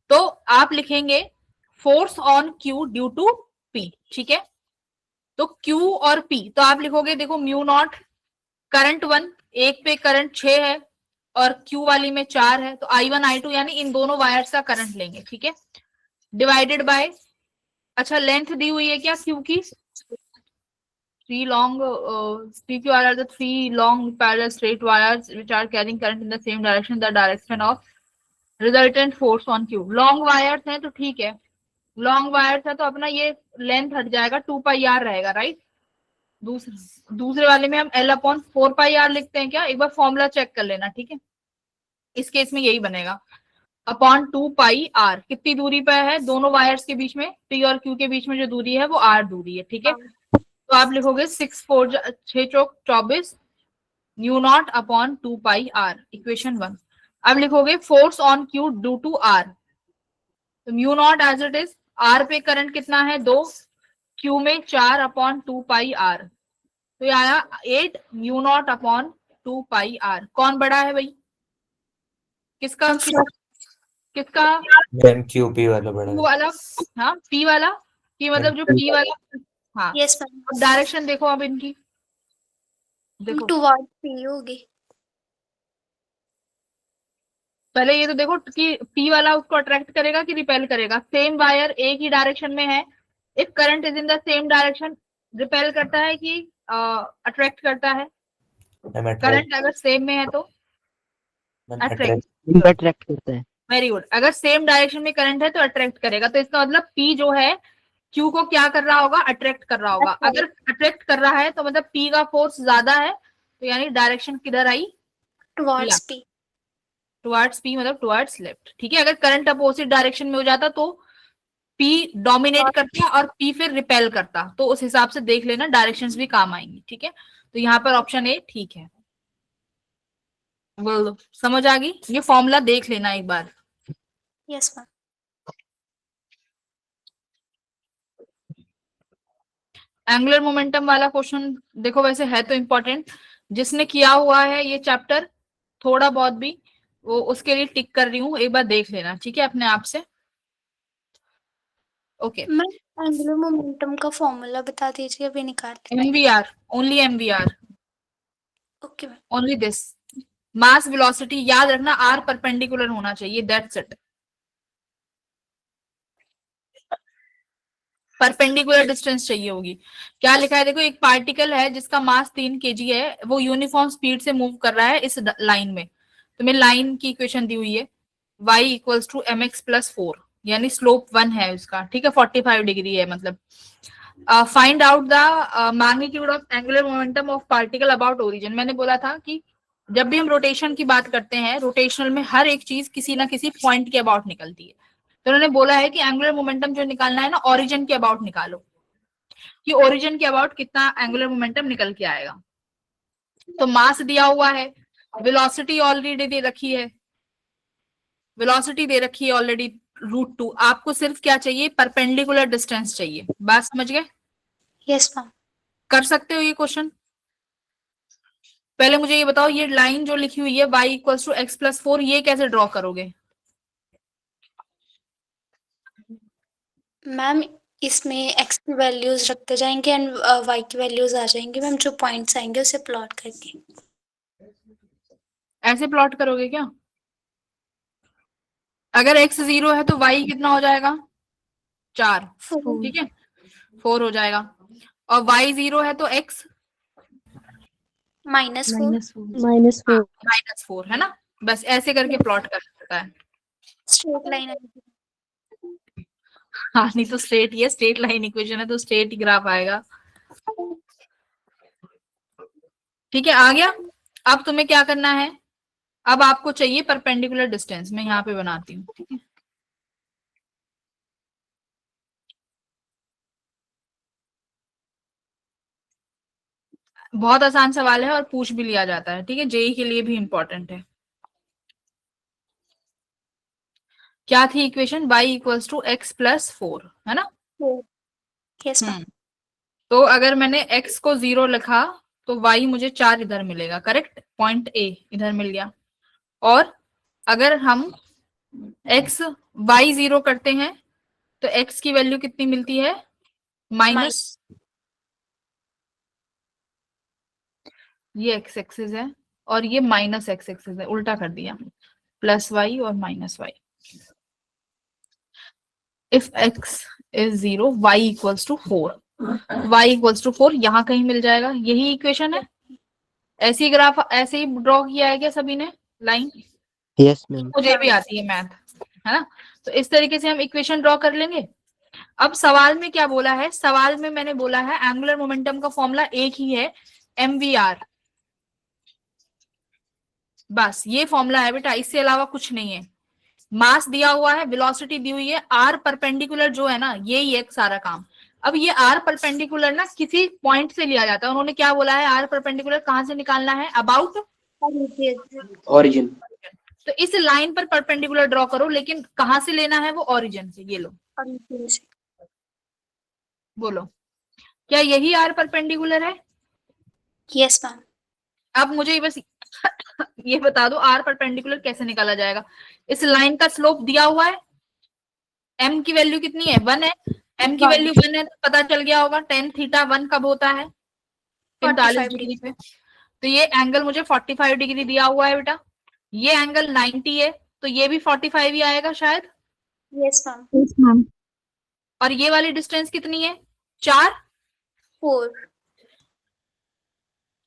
तो आप लिखेंगे force on Q due to P, ठीक है। तो क्यू और पी, तो आप लिखोगे देखो म्यू नॉट करंट 1, एक पे करंट 6 है और क्यू वाली में 4 है, तो I1 I2 यानी इन दोनों वायर्स का करंट लेंगे, ठीक है, डिवाइडेड बाय, अच्छा लेंथ दी हुई है क्या क्यू की, 3 long PQR are the 3 long parallel straight wires which are carrying current in the same direction, the direction of resultant force on Q. Long wires हैं तो ठीक है, long wires है तो अपना ये लेंथ हट जाएगा, 2 पाई आर रहेगा, राइट। दूसरे वाले में हम L अपॉन 4 पाई आर लिखते हैं क्या, एक बार फॉर्मूला चेक कर लेना, ठीक है। इस केस में यही बनेगा अपॉन 2 पाई आर। कितनी दूरी पर है दोनों वायर्स के बीच में, P और Q के बीच में जो दूरी है वो R दूरी है, ठीक है। तो आप लिखोगे 6 4 6 चौक 24 mu naught upon 2 pi R, equation 1। अब लिखोगे force on Q due to R, तो mu naught as it is, R पे करंट कितना है 2, क्यू में 4 अपॉन 2 पाई आर, तो ये आया 8 mu not upon 2 pi R. कौन बड़ा है भाई, किसका किसका मैम QP वाला बड़ा Q है। वाला, हाँ P वाला, कि मतलब जो P वाला, हाँ। यस मैम, डायरेक्शन देखो अब इनकी, देखो टुवर्ड पी होगी। पहले ये तो देखो कि P वाला उसको अट्रैक्ट करेगा कि रिपेल करेगा। सेम वायर एक ही डायरेक्शन में है, if current is in the same direction, repel करता है कि अट्रैक्ट करता है। मैम अट्रैक्ट, करंट अगर सेम में है तो मैम अट्रैक्ट, अट्रैक्ट, अट्रैक्ट करता है। Very good. अगर सेम डायरेक्शन में करंट है तो अट्रैक्ट करेगा, तो इसका मतलब P जो है Q को क्या कर रहा होगा, अट्रैक्ट कर रहा होगा। अगर अट्रैक्ट कर रहा है तो मतलब P का फोर्स ज्यादा है, तो यानी डायरेक्शन किधर आई, टुवर्ड्स पी। टुवर्ड्स P मतलब टुवर्ड्स लेफ्ट, ठीक है। अगर करंट अपोजिट डायरेक्शन में हो जाता तो P डोमिनेट करता और P फिर रिपेल करता, तो उस हिसाब से देख लेना, डायरेक्शंस भी काम आएंगी, ठीक है। तो यहाँ पर ऑप्शन ए ठीक है। बोलो समझ आ गई, ये फॉर्मूला देख लेना एक बार। Yes ma'am. एंगुलर मोमेंटम वाला क्वेश्चन देखो, वैसे है तो इम्पोर्टेंट, जिसने किया हुआ है ये चैप्टर थोड़ा बहुत भी, वो उसके लिए टिक कर रही हूँ, एक बार देख लेना, ठीक है, अपने आप से। ओके, मैम एंगुलर मोमेंटम का फॉर्मूला बता दीजिए, अभी निकाल लेते हैं। Mvr, only mvr, okay ma'am. Only this, mass velocity याद रखना, आर परपेंडिकुलर होना चाहिए, दैट्स इट। परपेंडिकुलर डिस्टेंस चाहिए होगी। क्या लिखा है देखो, एक पार्टिकल है जिसका मास 3 kg है, वो यूनिफॉर्म स्पीड से मूव कर रहा है इस लाइन में। तो मैं लाइन की इक्वेशन दी हुई है, y इक्वल्स टू mx+4, यानी स्लोप 1 है उसका, ठीक है, 45 डिग्री है मतलब। Find out the magnitude of angular momentum of particle about origin. मैंने बोला था कि जब भी हम रोटेशन की बात करते हैं, रोटेशनल में हर एक चीज किसी ना किसी पॉइंट के अबाउट निकलती है। तो उन्होंने बोला है कि एंगुलर मोमेंटम जो निकालना है ना, ओरिजिन के अबाउट निकालो, कि ओरिजिन के अबाउट कितना एंगुलर मोमेंटम निकल के आएगा। तो मास दिया हुआ है, वेलोसिटी ऑलरेडी दे रखी है, वेलोसिटी दे रखी है ऑलरेडी √2, आपको सिर्फ क्या चाहिए, परपेंडिकुलर डिस्टेंस चाहिए। बात समझ गए, यस मैम। कर सकते हो ये क्वेश्चन। पहले मुझे ये बताओ, ये लाइन जो लिखी हुई है y इक्वल्स टू x+4, ये कैसे ड्रॉ करोगे। मैम इसमें x की वैल्यूज रखते जाएंगे एंड y की वैल्यूज आ जाएंगी मैम, जो पॉइंट्स आएंगे उसे प्लॉट करके। ऐसे प्लॉट करोगे क्या, अगर x 0 है तो y कितना हो जाएगा, 4, ठीक है, 4 हो जाएगा, और y 0 है तो x -4 -4 है ना। बस ऐसे करके प्लॉट कर सकता है। स्ट्रेट लाइन आएगी। हाँ, नहीं तो स्ट्रेट, ये स्ट्रेट लाइन इक्वेशन है तो स्ट्रेट ही ग्राफ आएगा, ठीक है, आ गया। अब तुम्हें क्या करना है, अब आपको चाहिए परपेंडिकुलर डिस्टेंस, मैं यहाँ पे बनाती हूँ, ठीक है। बहुत आसान सवाल है और पूछ भी लिया जाता है, ठीक है, जेई के लिए भी इंपॉर्टेंट है। क्या थी equation, y equals to x+4, है ना। Yes ma'am. तो अगर मैंने x को 0 लिखा तो y मुझे 4 इधर मिलेगा, करेक्ट। पॉइंट A इधर मिल गया। और अगर हम x y 0 करते हैं तो x की वैल्यू कितनी मिलती है, माइनस, ये x एक्सिस है और ये माइनस x एक्सिस है, उल्टा कर दिया, प्लस y और minus y। If x is 0 y equals to 4, y equals to 4 यहाँ कहीं मिल जाएगा, यही इक्वेशन है। ऐसी ग्राफ ऐसे ही ड्रॉ किया है क्या सभी ने लाइन? Yes ma'am. मुझे भी आती है मैथ, है ना। तो इस तरीके से हम इक्वेशन ड्रॉ कर लेंगे। अब सवाल में क्या बोला है, सवाल में मैंने बोला है एंगुलर मोमेंटम का फॉर्मूला एक ही है, mvr, बस ये फॉर्मूला है बेटा, इससे अलावा कुछ नहीं है। मास दिया हुआ है, वेलोसिटी दी हुई है, आर परपेंडिकुलर जो है ना, यही है सारा काम। अब ये आर परपेंडिकुलर ना किसी पॉइंट से लिया जाता है। उन्होंने क्या बोला है, आर परपेंडिकुलर कहां से निकालना है, अबाउट ओरिजिन। तो इस लाइन पर परपेंडिकुलर ड्रॉ करो, लेकिन कहां से लेना है, वो ओरिजिन से। ये लो, बोलो क्या यही आर परपेंडिकुलर है? Yes ma'am. अब मुझे बस ये बता दो आर परपेंडिकुलर कैसे निकाला जाएगा। इस लाइन का स्लोप दिया हुआ है, m की वैल्यू कितनी है, 1 है, m की वैल्यू 1 है तो पता चल गया होगा tan थीटा 1 कब होता है, 45 डिग्री पे। तो ये एंगल मुझे 45 डिग्री दिया हुआ है बेटा, ये एंगल 90 है तो ये भी 45 ही आएगा शायद। Yes ma'am. और ये वाली डिस्टेंस कितनी है, 4, 4।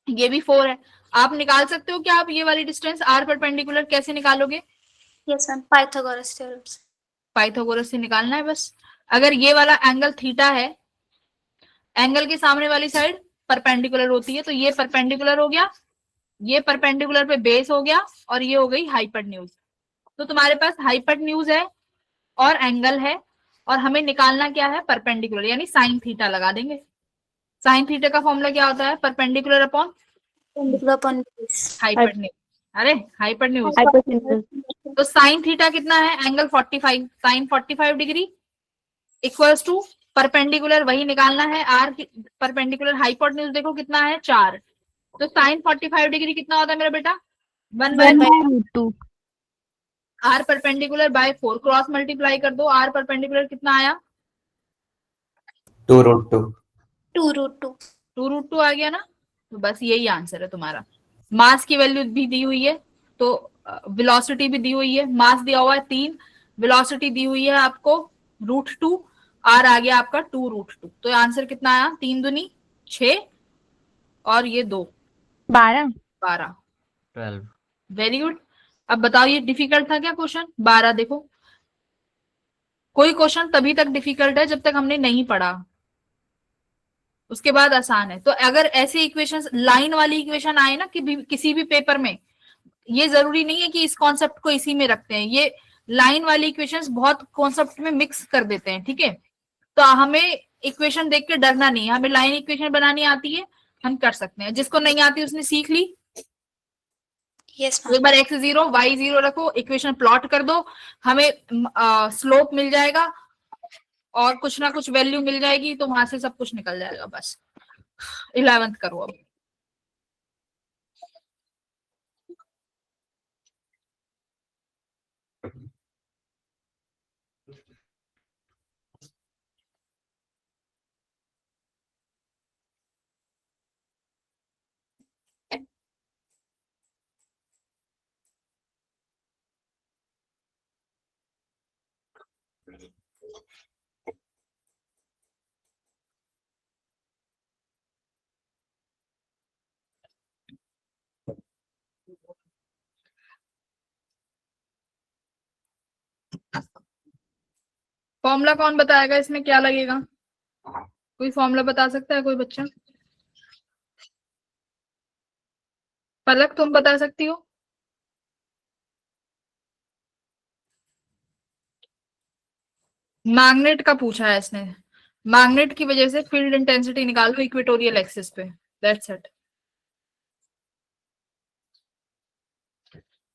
ये भी 4 है। आप निकाल सकते हो क्या, आप ये वाली डिस्टेंस आर परपेंडिकुलर कैसे निकालोगे? यस मैम, पाइथागोरस थ्योरम से। पाइथागोरस से निकालना है बस। अगर ये वाला एंगल थीटा है, एंगल के सामने वाली साइड परपेंडिकुलर होती है, तो ये परपेंडिकुलर हो गया, ये परपेंडिकुलर पे बेस हो गया, और ये हो गई हाइपोटेन्यूज। तो तुम्हारे पास हाइपोटेन्यूज है और एंगल है, और हमें निकालना क्या है, परपेंडिकुलर, यानी साइन थीटा लगा देंगे। साइन थीटा का फॉर्मूला क्या होता है, परपेंडिकुलर अपॉन हाइपोटेन्यूज। अरे हाइपोटेन्यूज। तो साइन थीटा कितना है, angle 45, sine 45 degree equals to perpendicular वही निकालना है, आर परपेंडिकुलर हाइपोटेन्यूज देखो कितना है, 4। तो साइन 45 डिग्री कितना होता है मेरा बेटा, 1/2। R perpendicular by 4 cross multiply कर दो, आर परपेंडिकुलर कितना आया, 2√2। 2√2 आ गया ना। तो बस यही आंसर है तुम्हारा। मास की वैल्यू भी दी हुई है, तो वेलोसिटी भी दी हुई है। मास दिया हुआ है 3, वेलोसिटी दी हुई है आपको √2, आर आ गया आपका 2√2। तो आंसर कितना आया, 3 दूनी 6 और ये 2 12। 12। Very good. अब बताओ ये डिफिकल्ट था क्या क्वेश्चन? 12 देखो, कोई क्वेश्चन तभी तक डिफिकल्ट है जब तक हमने नहीं पढ़ा, उसके बाद आसान है। तो अगर ऐसे इक्वेशंस, लाइन वाली इक्वेशन आए ना कि किसी भी पेपर में, ये जरूरी नहीं है कि इस कॉन्सेप्ट को इसी में रखते हैं, ये लाइन वाली इक्वेशंस बहुत कॉन्सेप्ट में मिक्स कर देते हैं, ठीक है। तो हमें इक्वेशन देख के डरना नहीं है, हमें लाइन इक्वेशन बनानी आती है, हम कर सकते हैं। जिसको नहीं आती उसने सीख ली। यस एक बार x 0 y 0 रखो, इक्वेशन प्लॉट कर दो, हमें स्लोप मिल जाएगा और कुछ ना कुछ वैल्यू मिल जाएगी, तो वहां से सब कुछ निकल जाएगा। बस 11th करो अब। फॉर्मूला कौन बताएगा, इसमें क्या लगेगा, कोई फॉर्मूला बता सकता है कोई बच्चा? पलक तुम बता सकती हो? मैग्नेट का पूछा है इसने, मैग्नेट की वजह से फील्ड इंटेंसिटी निकालो इक्वेटोरियल एक्सिस पे, दैट्स इट।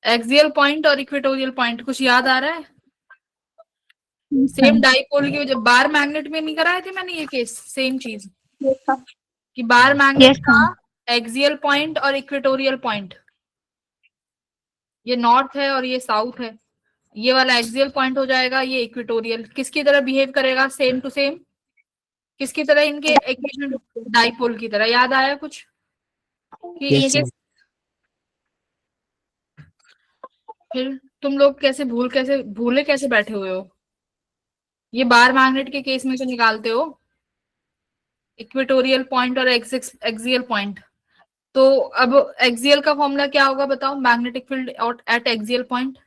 एक्सियल पॉइंट और इक्वेटोरियल पॉइंट कुछ याद आ रहा है? सेम डाइपोल की वजह, बार मैग्नेट में नहीं कराए थे मैंने ये केस, सेम चीज। कि बार मैग्नेट Yes, का ma'am. एक्सियल पॉइंट और इक्वेटोरियल पॉइंट, ये नॉर्थ है और ये साउथ है, ये वाला एक्सियल पॉइंट हो जाएगा, ये इक्वेटोरियल। किसकी तरह बिहेव करेगा? Same to same. किसकी तरह? इनके इक्वेशन डाइपोल की तरह। याद आया कुछ कि Yes, इनके? ma'am. फिर तुम लोग भूले कैसे बैठे हुए हो? ये बार मैग्नेट के केस में तो निकालते हो इक्वेटोरियल पॉइंट और एक्सियल पॉइंट। तो अब एक्सियल का फॉर्मूला क्या होगा बताओ? Magnetic field at axial point.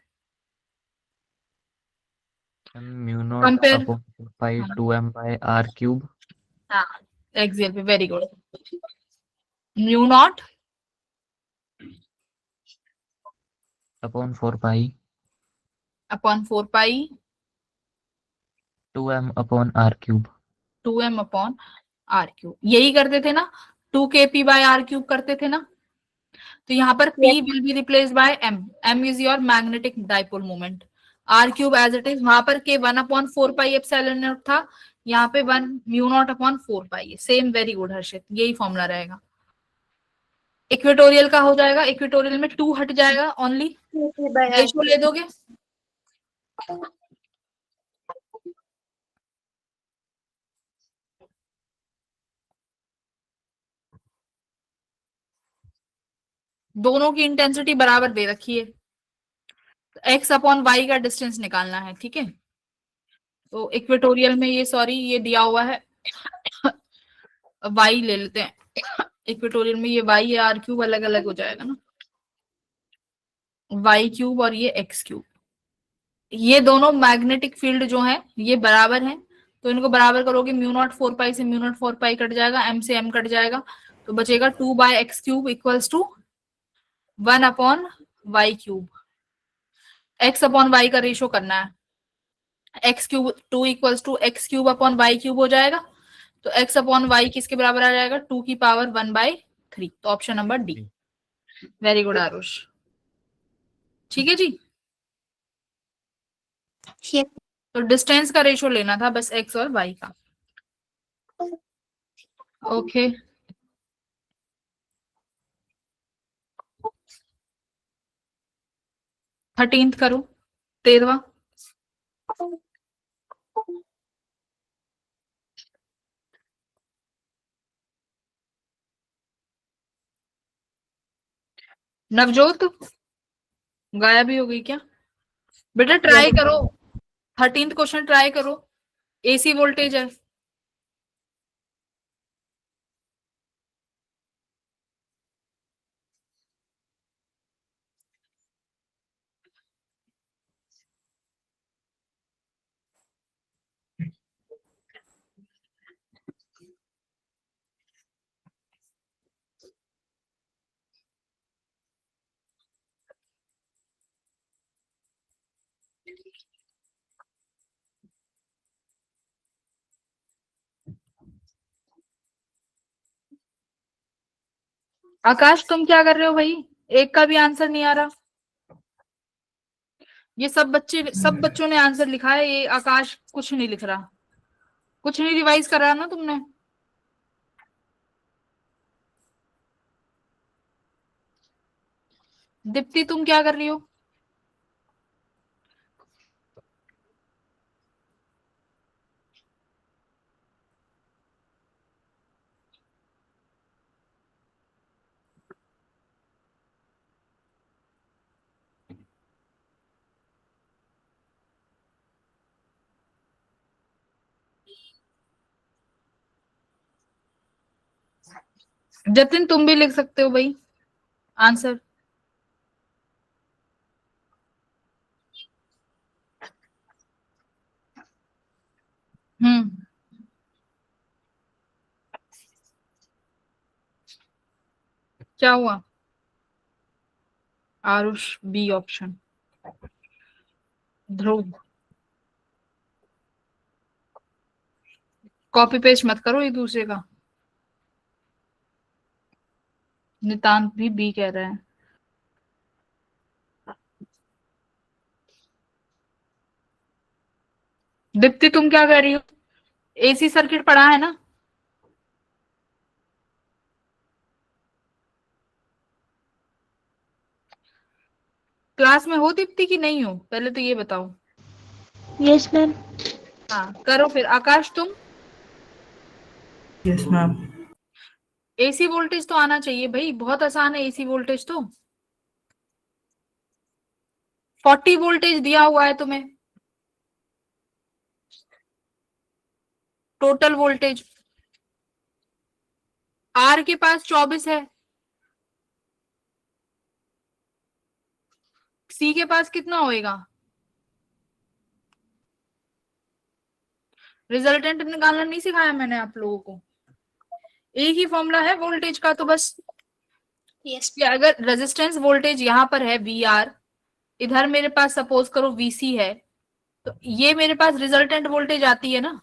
Mu not compare. Upon 5 2m by r cube हाँ, एक्सियल पे। Very good. Mu not upon 4 pi upon 4 pi 2m upon r cube। 2m upon R cube. यही करते थे ना, 2kp bye are cube करते थे ना। तो यहाँ पर p will be replace by m। m is your magnetic dipole moment. R cube as it is. वहां पर के 1/4 पाई एप्सिलॉन नॉट था, यहाँ पे 1 mu not upon 4 pi. Same. Very good हर्षित, यही फॉर्मूला रहेगा। इक्वेटोरियल का हो जाएगा, इक्वेटोरियल में 2 हट जाएगा ओनली। रेशो ले दोगे? दोनों की इंटेंसिटी बराबर दे रखी है, एक्स अपॉन वाई का डिस्टेंस निकालना है। ठीक है, तो इक्वेटोरियल में ये, सॉरी ये दिया हुआ है वाई ले लेते हैं। इक्वेटोरियल में ये वाई है, आर क्यूब अलग अलग हो जाएगा ना, वाई क्यूब और ये एक्स क्यूब। ये दोनों मैग्नेटिक फील्ड जो है ये बराबर हैं, तो इनको बराबर करोगे, म्यू नॉट 4 पाई से म्यू नॉट 4 पाई कट जाएगा, एम से एम कट जाएगा, तो बचेगा 2 by X cube equals to 1 upon Y cube. X upon Y का रेशो करना है। X cube 2 equals to X cube upon Y cube हो जाएगा, तो एक्स अपॉन वाई किसके बराबर आ जाएगा? 2 की पावर 1/3। तो option number D. Very good Aarush. ठीक है जी। Yes. तो डिस्टेंस का रेशो लेना था बस, एक्स और वाई का। ओके। थर्टींथ करो, 13वां। नवजोत गायब ही हो गई क्या? बेटा ट्राई करो, 13th क्वेश्चन ट्राई करो। एसी वोल्टेज है। आकाश तुम क्या कर रहे हो भाई? एक का भी आंसर नहीं आ रहा। ये सब बच्चों ने आंसर लिखा है, ये आकाश कुछ नहीं लिख रहा। कुछ नहीं रिवाइज कर रहा ना तुमने? दीप्ति तुम क्या कर रही हो? जतिन तुम भी लिख सकते हो भाई आंसर। हम्म, क्या हुआ? Aarush B option. Dhruv copy paste मत करो एक दूसरे का। नितांत भी बी कह रहे हैं। दीप्ति तुम क्या कह रही हो? एसी सर्किट पढ़ा है ना? क्लास में हो दीप्ति की नहीं हो, पहले तो ये बताओ। Yes ma'am. हाँ करो फिर। आकाश तुम? Yes ma'am. एसी वोल्टेज तो आना चाहिए भाई, बहुत आसान है एसी वोल्टेज तो। 40 वोल्टेज दिया हुआ है तुम्हें टोटल वोल्टेज, आर के पास 24 है, सी के पास कितना होएगा? रिजल्टेंट निकालना नहीं सिखाया मैंने आप लोगों को? एक ही फॉर्मूला है वोल्टेज का, तो बस यस। कि अगर रेजिस्टेंस वोल्टेज यहाँ पर है वी आर, इधर मेरे पास सपोज करो वीसी है, तो ये मेरे पास रिजल्टेंट वोल्टेज आती है ना।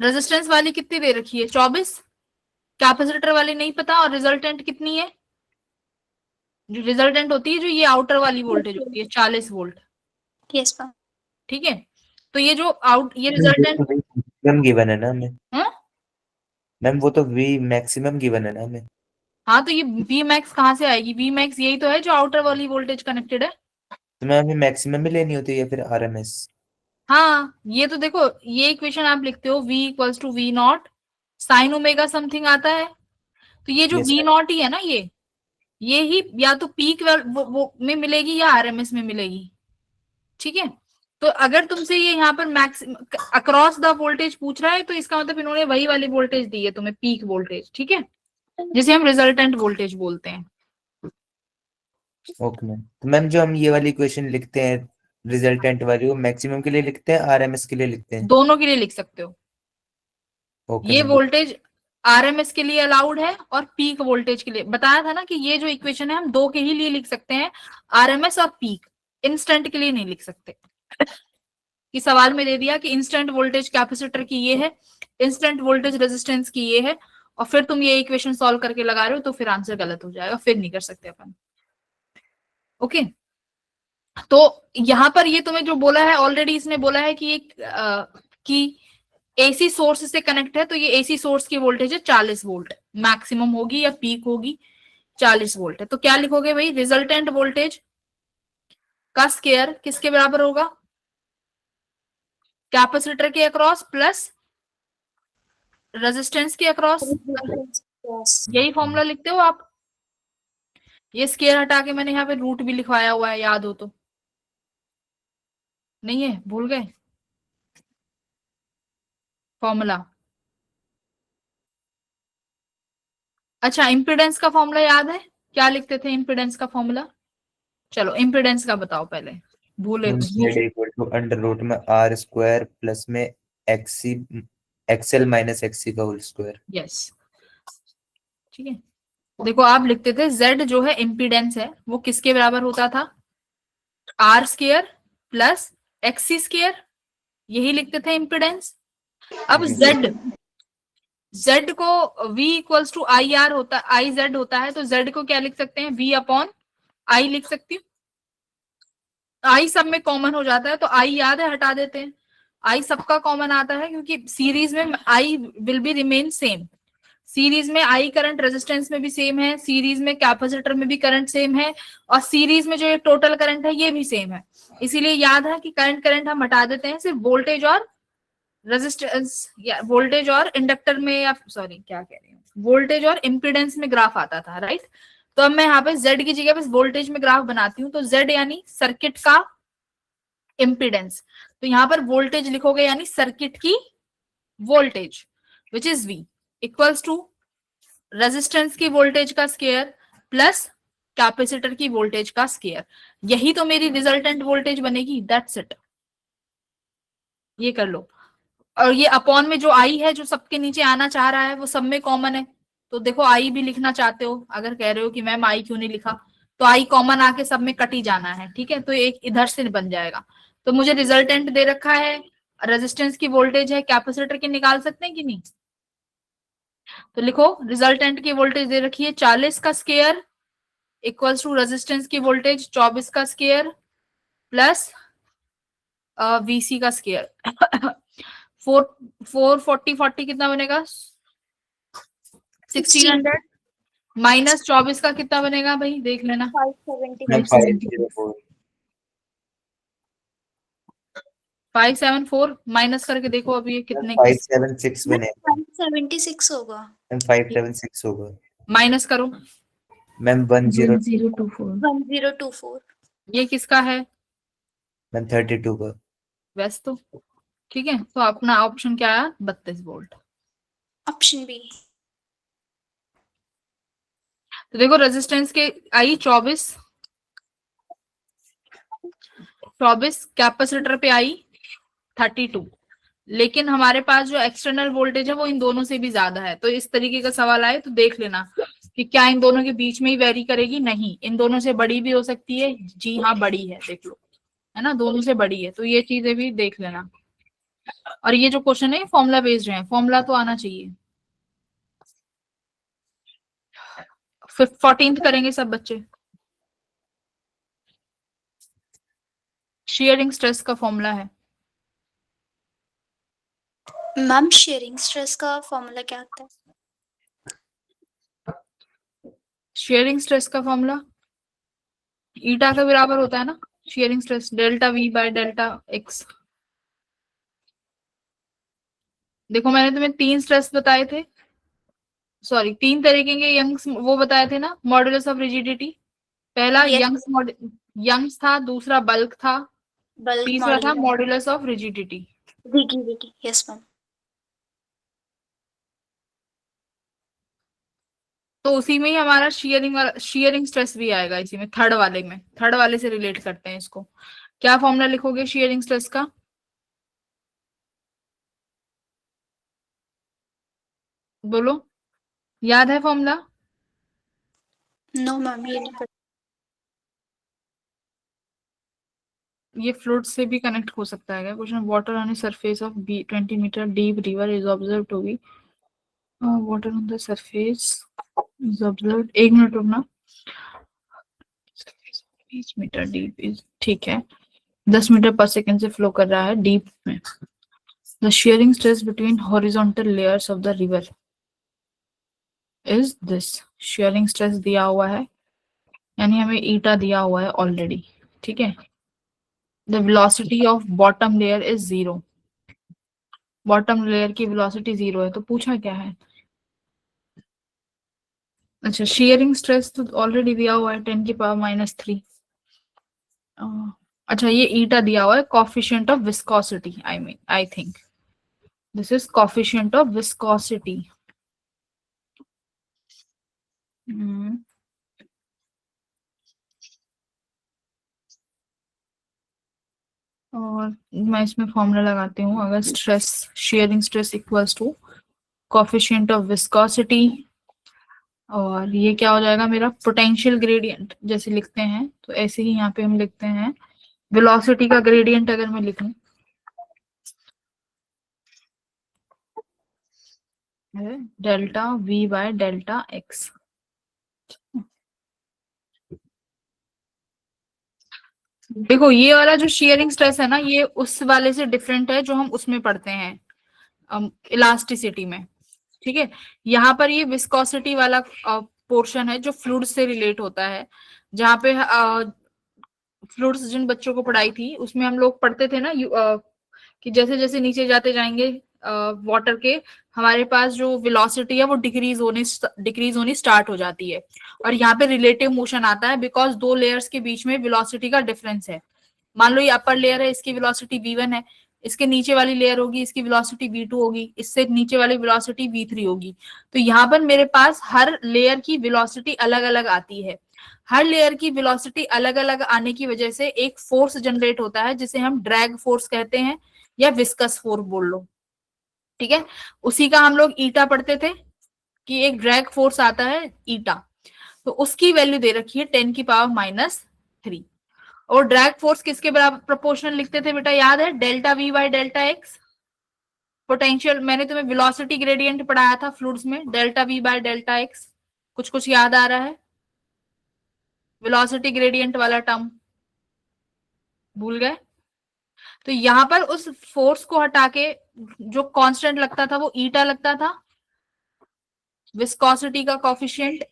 रेजिस्टेंस वाली कितनी दे रखी है? 24। कैपेसिटर वाली नहीं पता, और रिजल्टेंट कितनी है? जो रिजल्टेंट होती है जो ये आउटर वाली वोल्टेज होती है 40 वोल्ट। Yes ma'am. ठीक है, तो ये जो ये रिजल्टेंट मैक्सिमम गिवन है ना हमें। हाँ मैम वो तो वी मैक्सिमम गिवन है ना हमें। हाँ, तो ये वी मैक्स कहाँ से आएगी? वी मैक्स यही तो है जो आउटर वाली वोल्टेज कनेक्टेड है। तो मैम हमें मैक्सिमम में लेनी होती है या फिर आरएमएस? हाँ ये तो देखो, ये इक्वेशन आप लिखते हो v equals to V not sine omega something आता है, तो ये जो Yes, वी ma'am. नॉट ही है ना, ये ही या तो पीक वो में मिलेगी या आरएमएस में मिलेगी। ठीक है, तो अगर तुमसे ये यहाँ पर मैक्स अक्रॉस द वोल्टेज पूछ रहा है, तो इसका मतलब इन्होंने वही वाली वोल्टेज दी है तुम्हें, पीक वोल्टेज। ठीक है, जिसे हम रिजल्टेंट वोल्टेज बोलते हैं। Okay ma'am. तो मैम जो हम ये वाली इक्वेशन लिखते हैं रिजल्टेंट वाली, वो मैक्सिमम के लिए लिखते हैं आरएमएस के लिए लिखते हैं? दोनों के लिए लिख सकते हो। ओके ये मैम। वोल्टेज आरएमएस के लिए अलाउड है और पीक वोल्टेज के लिए। बताया था ना कि ये जो इक्वेशन है हम दो के ही लिए लिख सकते हैं, आरएमएस और पीक, इंस्टेंट के लिए नहीं लिख सकते। कि सवाल में दे दिया कि इंस्टेंट वोल्टेज कैपेसिटर की ये है, इंस्टेंट वोल्टेज रेजिस्टेंस की ये है, और फिर तुम ये इक्वेशन सॉल्व करके लगा रहे हो, तो फिर आंसर गलत हो जाएगा, फिर नहीं कर सकते अपन। ओके, तो यहां पर ये तुम्हें जो बोला है ऑलरेडी, इसने बोला है कि एक कि एसी सोर्स से कनेक्ट है, तो ये एसी सोर्स की वोल्टेज है 40 वोल्ट, मैक्सिमम होगी या पीक होगी 40 वोल्ट है। तो क्या लिखोगे भाई? रिजल्टेंट वोल्टेज का स्क्वायर किसके बराबर होगा? कैपेसिटर के अक्रॉस प्लस रेजिस्टेंस के अक्रॉस। यही फॉर्मूला लिखते हो आप। ये स्क्वायर हटा के मैंने यहाँ पे रूट भी लिखवाया हुआ है, याद हो तो। नहीं है, भूल गए फॉर्मूला? अच्छा, इम्पीडेंस का फॉर्मूला याद है? क्या लिखते थे इम्पीडेंस का फॉर्मूला? चलो इम्पीडेंस का बताओ पहले, भूले Z equal to under root में आर स्क्वायर प्लस में एक्सी एक्सएल माइनस एक्सी का होल स्क्वायर। यस। ठीक है, देखो आप लिखते थे Z जो है इम्पीडेंस है, वो किसके बराबर होता था? R square plus X C square, यही लिखते थे इम्पीडेंस। अब Z को V equals to I R होता, आई जेड होता है, तो Z को क्या लिख सकते हैं? V अपॉन आई लिख सकती हूँ। आई सब में कॉमन हो जाता है, तो आई याद है, हटा देते हैं। आई सबका कॉमन आता है क्योंकि सीरीज में I will be remain same. Series में आई करंट रेजिस्टेंस में भी सेम है, सीरीज में कैपेसिटर में भी करंट सेम है, और सीरीज में जो ये टोटल करंट है ये भी सेम है। इसीलिए याद है कि करंट हम हटा देते हैं, सिर्फ वोल्टेज और रेजिस्टेंस या वोल्टेज और इंडक्टर में, या सॉरी क्या कह रही हूँ, वोल्टेज और इम्पीडेंस में ग्राफ आता था, राइट। तो अब मैं यहाँ पे Z की जगह बस वोल्टेज में ग्राफ बनाती हूँ, तो Z यानी सर्किट का इम्पीडेंस, तो यहाँ पर वोल्टेज लिखोगे यानी सर्किट की voltage which is V equals to resistance की वोल्टेज का स्क्वायर प्लस कैपेसिटर की वोल्टेज का स्क्वायर। यही तो मेरी रिजल्टेंट वोल्टेज बनेगी, दैट्स इट। ये कर लो। और ये अपॉन में जो आई है, जो सबके नीचे आना चाह रहा है, वो सब में कॉमन है, तो देखो आई भी लिखना चाहते हो, अगर कह रहे हो कि मैम आई क्यों नहीं लिखा, तो आई कॉमन आके सब में कट ही जाना है। ठीक है, तो एक इधर से बन जाएगा। तो मुझे रिजल्टेंट दे रखा है, रेजिस्टेंस की वोल्टेज है, कैपेसिटर की निकाल सकते हैं कि नहीं? तो लिखो रिजल्टेंट की वोल्टेज दे रखी है 40 का स्क्वायर इक्वल्स टू रेजिस्टेंस की वोल्टेज 24 का स्क्वायर प्लस वीसी का स्क्वायर। 440 कितना बनेगा? 1600 -24 का कितना बनेगा भाई, देख लेना। 570 मैम 574 574 माइनस करके देखो अभी ये कितने 576 बने 576 होगा। मैम 576 होगा माइनस करो। मैम 10 1024 1024 ये किसका है, मैम 32 का वैसे तो ठीक है। तो अपना ऑप्शन क्या आया, 32 वोल्ट। Option B. तो देखो रेजिस्टेंस के आई 24 कैपेसिटर पे आई 32, लेकिन हमारे पास जो एक्सटर्नल वोल्टेज है वो इन दोनों से भी ज्यादा है। तो इस तरीके का सवाल आए तो देख लेना कि क्या इन दोनों के बीच में ही वेरी करेगी, नहीं इन दोनों से बड़ी भी हो सकती है, जी हाँ बड़ी है, देख लो, है ना, दोनों से बड़ी है। तो ये चीजें भी देख लेना। और ये जो क्वेश्चन है फॉर्मूला बेस्ड है, फॉर्मूला तो आना चाहिए। 14th करेंगे सब बच्चे। शेयरिंग स्ट्रेस का फॉर्मूला है, मैम शेयरिंग स्ट्रेस का फॉर्मूला क्या आता है? शेयरिंग स्ट्रेस का फॉर्मूला ईटा के बराबर होता है ना, sharing stress delta we by delta x. देखो मैंने तुम्हें 3 स्ट्रेस बताए थे, सॉरी 3 तरीके के यंग्स वो बताए थे ना, मॉडुलस ऑफ रिजिडिटी। पहला Yes. यंग्स था, दूसरा बल्क था, बल्क तीसरा था model modulus of rigidity. Rigidity. Yes ma'am. तो उसी में ही हमारा शेयरिंग स्ट्रेस भी आएगा, इसी में थर्ड वाले से रिलेट करते हैं इसको। क्या फॉर्मूला लिखोगे शेयरिंग स्ट्रेस का, बोलो, याद है फॉर्मूला? नो मैम ये नहीं पता। ये फ्लूइड से भी कनेक्ट हो सकता है क्या question. Water on the surface of 20 meter deep river is observe to be, water on the surface is observe, 1 minute रुकना, 20 मीटर डीप इज, ठीक है, 10 मीटर पर सेकंड से फ्लो कर रहा है डीप में। The sharing stress between horizontal layers of the river is this. Sharing stress दिया हुआ है, यानी हमें ईटा दिया हुआ है ऑलरेडी, ठीक है। The velocity of bottom layer is 0, bottom layer की वेलोसिटी 0 है, तो पूछा क्या है। अच्छा शेयरिंग स्ट्रेस तो ऑलरेडी दिया हुआ है 10 की पावर -3। अच्छा ये ईटा दिया हुआ है, coefficient of viscosity, I think this is coefficient of viscosity. और मैं इसमें फॉर्मूला लगाती हूँ, अगर stress shearing stress equals to coefficient of viscosity, और ये क्या हो जाएगा मेरा पोटेंशियल ग्रेडियंट, जैसे लिखते हैं तो ऐसे ही यहाँ पे हम लिखते हैं वेलोसिटी का ग्रेडियंट अगर मैं लिखूं, delta we by delta x. देखो ये वाला जो शेयरिंग स्ट्रेस है ना, ये उस वाले से डिफरेंट है जो हम उसमें पढ़ते हैं इलास्टिसिटी में, ठीक है। यहाँ पर ये विस्कोसिटी वाला पोर्शन है जो फ्लूइड से रिलेट होता है, जहाँ पे फ्लूइड्स जिन बच्चों को पढ़ाई थी उसमें हम लोग पढ़ते थे ना कि जैसे जैसे नीचे जाते जाएंगे वाटर के, हमारे पास जो वेलोसिटी है वो डिक्रीज होनी स्टार्ट हो जाती है, और यहाँ पे रिलेटिव मोशन आता है बिकॉज 2 लेयर्स के बीच में वेलोसिटी का डिफरेंस है। मान लो ये अपर लेयर है, इसकी वेलोसिटी v1 है, इसके नीचे वाली लेयर होगी, इसकी वेलोसिटी v2 होगी, इससे नीचे वाली वेलोसिटी v3 होगी। तो यहाँ पर मेरे पास हर लेयर की वेलोसिटी अलग अलग आती है। हर लेयर की वेलोसिटी अलग अलग आने की वजह से एक फोर्स जनरेट होता है जिसे हम ड्रैग फोर्स कहते हैं या विस्कस फोर्स बोल लो, ठीक है। उसी का हम लोग ईटा पढ़ते थे कि एक ड्रैग फोर्स आता है ईटा, तो उसकी वैल्यू दे रखी है 10 की पावर -3। और ड्रैग फोर्स किसके बराबर प्रोपोर्शनल लिखते थे बेटा, याद है, delta we by delta x. Potential मैंने तुम्हें वेलोसिटी ग्रेडियंट पढ़ाया था फ्लूइड्स में, delta we by delta x. कुछ याद आ रहा है, वेलोसिटी ग्रेडियंट वाला टर्म भूल गए? तो यहाँ पर उस फोर्स को हटा के जो कांस्टेंट लगता था वो ईटा लगता था, विस्कोसिटी का coefficient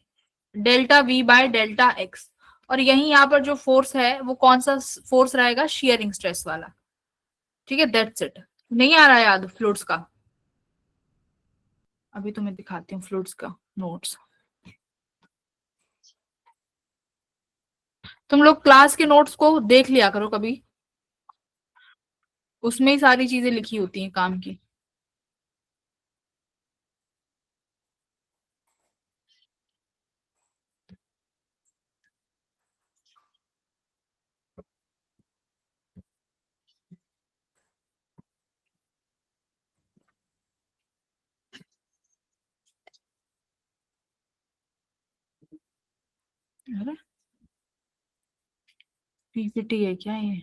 delta we by delta x. और यही यहाँ पर जो फोर्स है वो कौन सा फोर्स रहेगा, शियरिंग स्ट्रेस वाला। ठीक है, दैट्स इट। नहीं आ रहा याद फ्लूइड्स का? अभी तो मैं दिखाती हूँ फ्लूइड्स का नोट्स। तुम लोग क्लास के नोट्स को देख लिया करो कभी, उसमें ही सारी चीजें लिखी होती हैं काम की। अरे पीपीटी है क्या ये?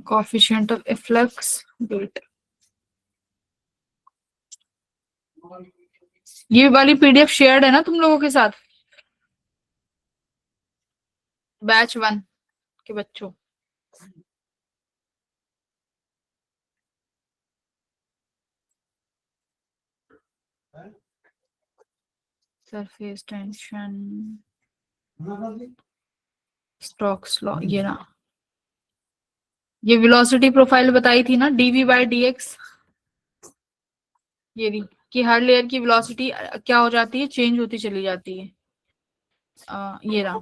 Coefficient of efflux, wait. ये वाली पीडीएफ शेयर्ड है ना तुम लोगों के साथ, बैच 1 के बच्चों? सरफेस टेंशन, स्टोक्स लॉ, ये ना, ये वेलोसिटी प्रोफाइल बताई थी ना, डीवी बाय डीएक्स। ये भी कि हर लेयर की वेलोसिटी क्या हो जाती है, चेंज होती चली जाती है। ये रहा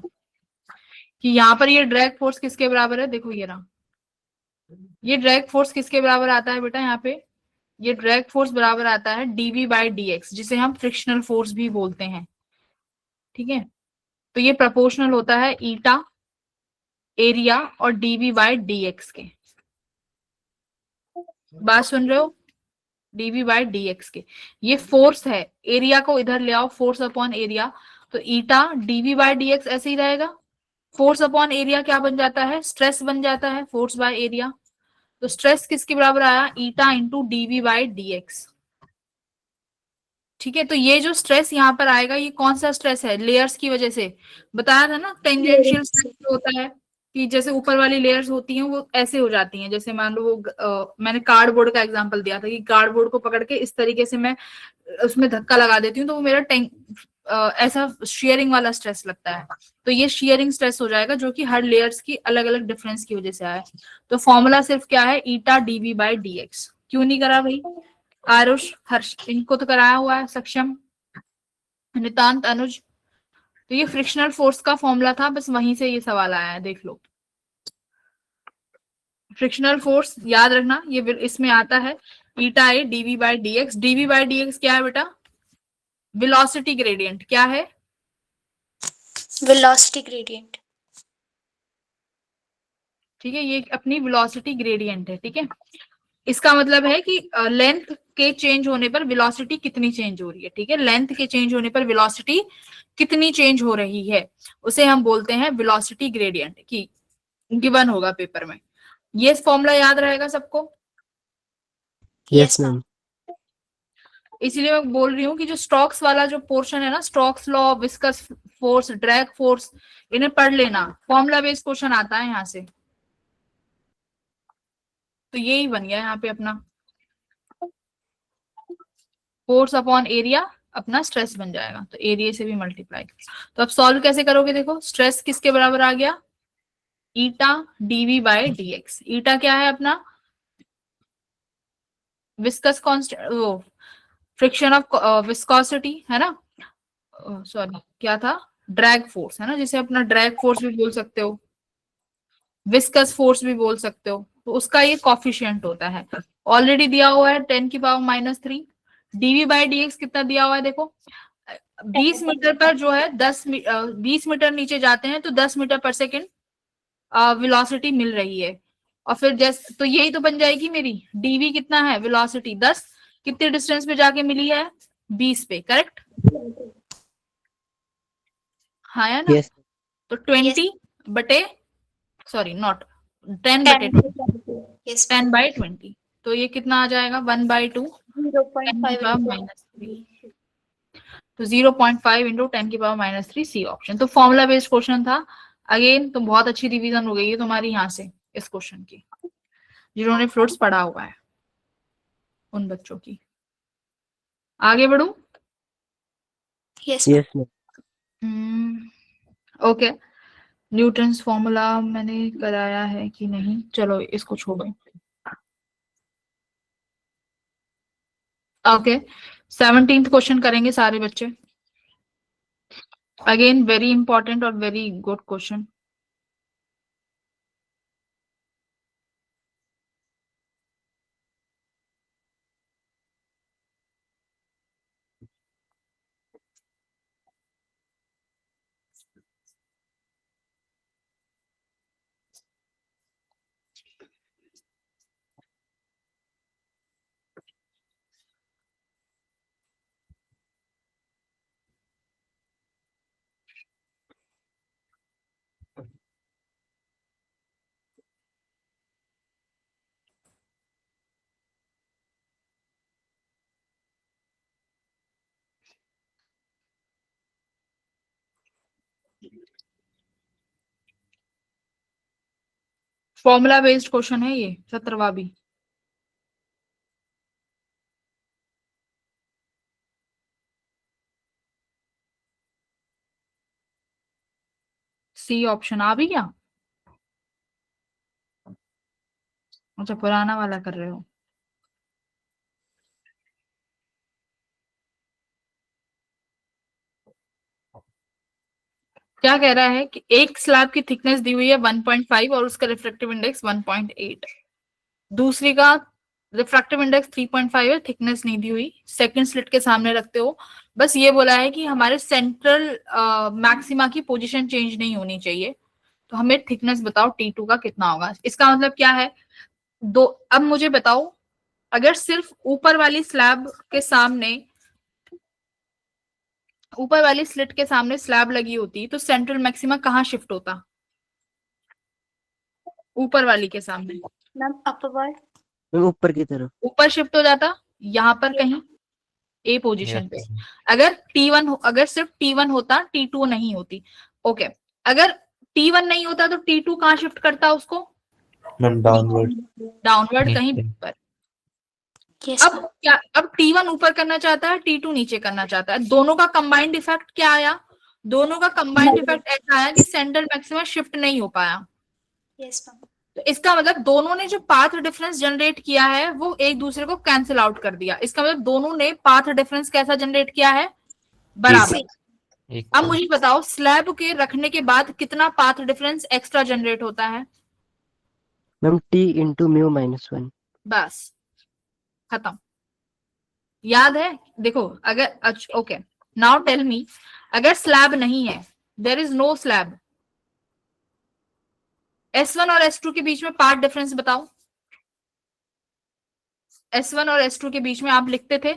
कि यहाँ पर ये ड्रैग फोर्स किसके बराबर है, देखो ये रहा। ये ड्रैग फोर्स किसके बराबर आता है बेटा यहाँ पे? ये ड्रैग फोर्स बराबर आता है डीवी बाय डीएक्स, जिसे हम फ्रिक्शनल फोर्स भी बोलते हैं। ठीक है, तो ये प्रोपोर्शनल होता है ईटा, एरिया और डीवी बाय डीएक्स के। बात सुन रहे हो? डीवी बाय डीएक्स के। ये फोर्स है, एरिया को इधर ले आओ, फोर्स अपॉन एरिया, तो ईटा डीवी बाय डीएक्स ऐसे ही रहेगा। फोर्स अपॉन एरिया क्या बन जाता है, स्ट्रेस बन जाता है, फोर्स बाय एरिया। तो स्ट्रेस किसके बराबर आया, eta into dv by dx. ठीक है, तो ये जो स्ट्रेस यहाँ पर आएगा, ये कौन सा स्ट्रेस है, लेयर्स की वजह से। बताया था ना, टेंजेंशियल स्ट्रेस होता है कि जैसे ऊपर वाली लेयर्स होती हैं वो ऐसे हो जाती हैं, जैसे मान लो वो मैंने कार्डबोर्ड का एग्जांपल दिया था कि कार्डबोर्ड को पकड़ के इस तरीके से मैं उसमें धक्का लगा देती हूँ तो वो मेरा ऐसा शेयरिंग वाला स्ट्रेस लगता है। तो ये शेयरिंग स्ट्रेस हो जाएगा, जो कि हर लेयर्स की अलग अलग डिफरेंस की वजह से आया। तो फॉर्मूला सिर्फ क्या है, ईटा डीवी बाय डीएक्स। क्यों नहीं करा भाई? आरुष, हर्ष, इनको तो कराया हुआ है, सक्षम, नितांत, अनुज। तो ये फ्रिक्शनल फोर्स का फॉर्मूला था, बस वहीं से ये सवाल आया है, देख लो। फ्रिक्शनल फोर्स याद रखना, ये इसमें आता है eta A dv by dx. Dv by dx क्या है बेटा? Velocity gradient. क्या है? Velocity gradient. ठीक है, ये अपनी वेलोसिटी ग्रेडियंट है। ठीक है, इसका मतलब है कि लेंथ के चेंज होने पर वेलोसिटी कितनी चेंज हो रही है। ठीक है, लेंथ के चेंज होने पर वेलोसिटी कितनी चेंज हो रही है, उसे हम बोलते हैं वेलोसिटी ग्रेडियंट। की गिवन होगा पेपर में। ये फॉर्मूला याद रहेगा सबको? Yes ma'am. इसीलिए मैं बोल रही हूँ कि जो स्टोक्स वाला जो पोर्शन है ना, Stokes law, viscous force, drag force, इन्हें पढ़ लेना। फॉर्मूला बेस्ड क्वेश्चन आता है यहाँ से। तो यही बन गया यहाँ पे अपना फोर्स अपॉन एरिया, अपना स्ट्रेस बन जाएगा, तो एरिया से भी मल्टीप्लाई। तो अब सॉल्व कैसे करोगे? देखो, स्ट्रेस किसके बराबर आ गया, ईटा डीवी बाय डीएक्स। ईटा क्या है अपना, विस्कस कांस्टेंट, वो फ्रिक्शन ऑफ विस्कोसिटी है ना, सॉरी क्या था, ड्रैग फोर्स है ना, जिसे अपना ड्रैग फोर्स भी बोल सकते हो, विस्कस फोर्स भी बोल सकते हो। तो उसका ये कॉफिशिएंट होता है, ऑलरेडी दिया हुआ है 10⁻³ डीवी बाय डीएक्स कितना दिया हुआ है देखो, 20 मीटर पर जो है 20 मीटर नीचे जाते हैं तो 10 मीटर पर सेकेंड वेलोसिटी मिल रही है। और फिर जैसे तो यही तो बन जाएगी मेरी, डीवी कितना है, वेलोसिटी 10, कितने डिस्टेंस पे जाके मिली है, 20 पे, करेक्ट? हाँ या ना? यस। तो 20 बटे, सॉरी नॉट 10 बटे 20, Yes. 10/20, तो ये कितना आ जाएगा 1/2 10 की 0.5 पावर into -3, तो 0.5 इंटू 10 की पावर -3 सी ऑप्शन। तो फॉर्मूला बेस्ड क्वेश्चन था। अगेन तो बहुत अच्छी रिवीजन हो गई है तुम्हारी यहाँ से इस क्वेश्चन की, जिन्होंने फ्लूइड्स पढ़ा हुआ है उन बच्चों की। आगे बढ़ू? Yes. Yes ma'am. Okay, Newton's formula मैंने कराया है कि नहीं, चलो इसको छोड़ो। ओके, 17th क्वेश्चन करेंगे सारे बच्चे। अगेन वेरी इंपॉर्टेंट और very good question. Formula based question है ये 17वां भी। सी ऑप्शन आ भी गया? अच्छा, पुराना वाला कर रहे हो। क्या कह रहा है कि एक स्लैब की थिकनेस दी हुई है 1.5 और उसका रिफ्रैक्टिव इंडेक्स 1.8, दूसरी का रिफ्रैक्टिव इंडेक्स 3.5 है, थिकनेस नहीं दी हुई, सेकंड स्लिट के सामने रखते हो। बस ये बोला है कि हमारे सेंट्रल मैक्सिमा की पोजीशन चेंज नहीं होनी चाहिए, तो हमें थिकनेस बताओ T2 का कितना होगा। इसका मतलब क्या है? दो, अब मुझे बताओ, अगर सिर्फ ऊपर वाली स्लैब के सामने, ऊपर वाली स्लिट के सामने स्लैब लगी होती तो सेंट्रल मैक्सिमा कहाँ शिफ्ट होता? ऊपर वाली के सामने मैम अपवर्ड। मैम ऊपर की तरफ। ऊपर शिफ्ट हो जाता, यहाँ पर कहीं ए पोजीशन पे। अगर T1 अगर सिर्फ T1 होता, T2 नहीं होती। ओके, अगर T1 नहीं होता तो T2 कहाँ शिफ्ट करता उसको? Ma'am downward. डाउनवर्ड कहीं पर। Yes. अब क्या, अब T1 ऊपर करना चाहता है, T2 नीचे करना चाहता है, दोनों का कंबाइंड इफेक्ट क्या आया? दोनों का कंबाइंड इफेक्ट ऐसा आया कि सेंट्रल मैक्सिमा शिफ्ट नहीं हो पाया। Yes, ma'am. तो इसका मतलब दोनों ने जो पाथ डिफरेंस जनरेट किया है वो एक दूसरे को कैंसिल आउट कर दिया। इसका मतलब दोनों ने पाथ डिफरेंस कैसा जनरेट किया है? बराबर। अब मुझे बताओ, स्लैब के रखने के बाद कितना पाथ डिफरेंस एक्स्ट्रा जनरेट होता है? Ma'am T into mu -1। बस खत्म। याद है? देखो, अगर ओके, नाउ टेल मी, अगर स्लैब नहीं है, there is no slab, S1 और S2 के बीच में पाथ डिफरेंस बताओ। S1 और S2 के बीच में आप लिखते थे,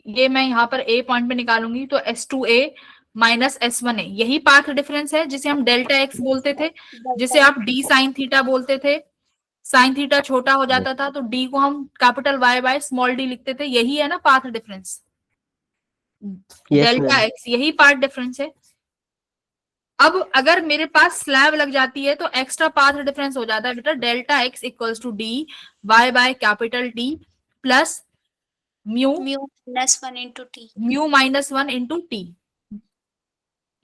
ये मैं यहाँ पर A पॉइंट पे निकालूंगी तो S2A माइनस S1A, यही पाथ डिफरेंस है जिसे हम डेल्टा एक्स बोलते थे, जिसे आप D साइन थीटा बोलते थे। साइन थीटा छोटा हो जाता था तो D को हम capital Y by small d लिखते थे। यही है ना पाथ डिफरेंस, डेल्टा एक्स, यही पाथ डिफरेंस है। अब अगर मेरे पास स्लैब लग जाती है तो एक्स्ट्रा पाथ डिफरेंस हो जाता है बेटा, delta X equals to D Y by capital D plus mu -1 into T. Mu -1 into T.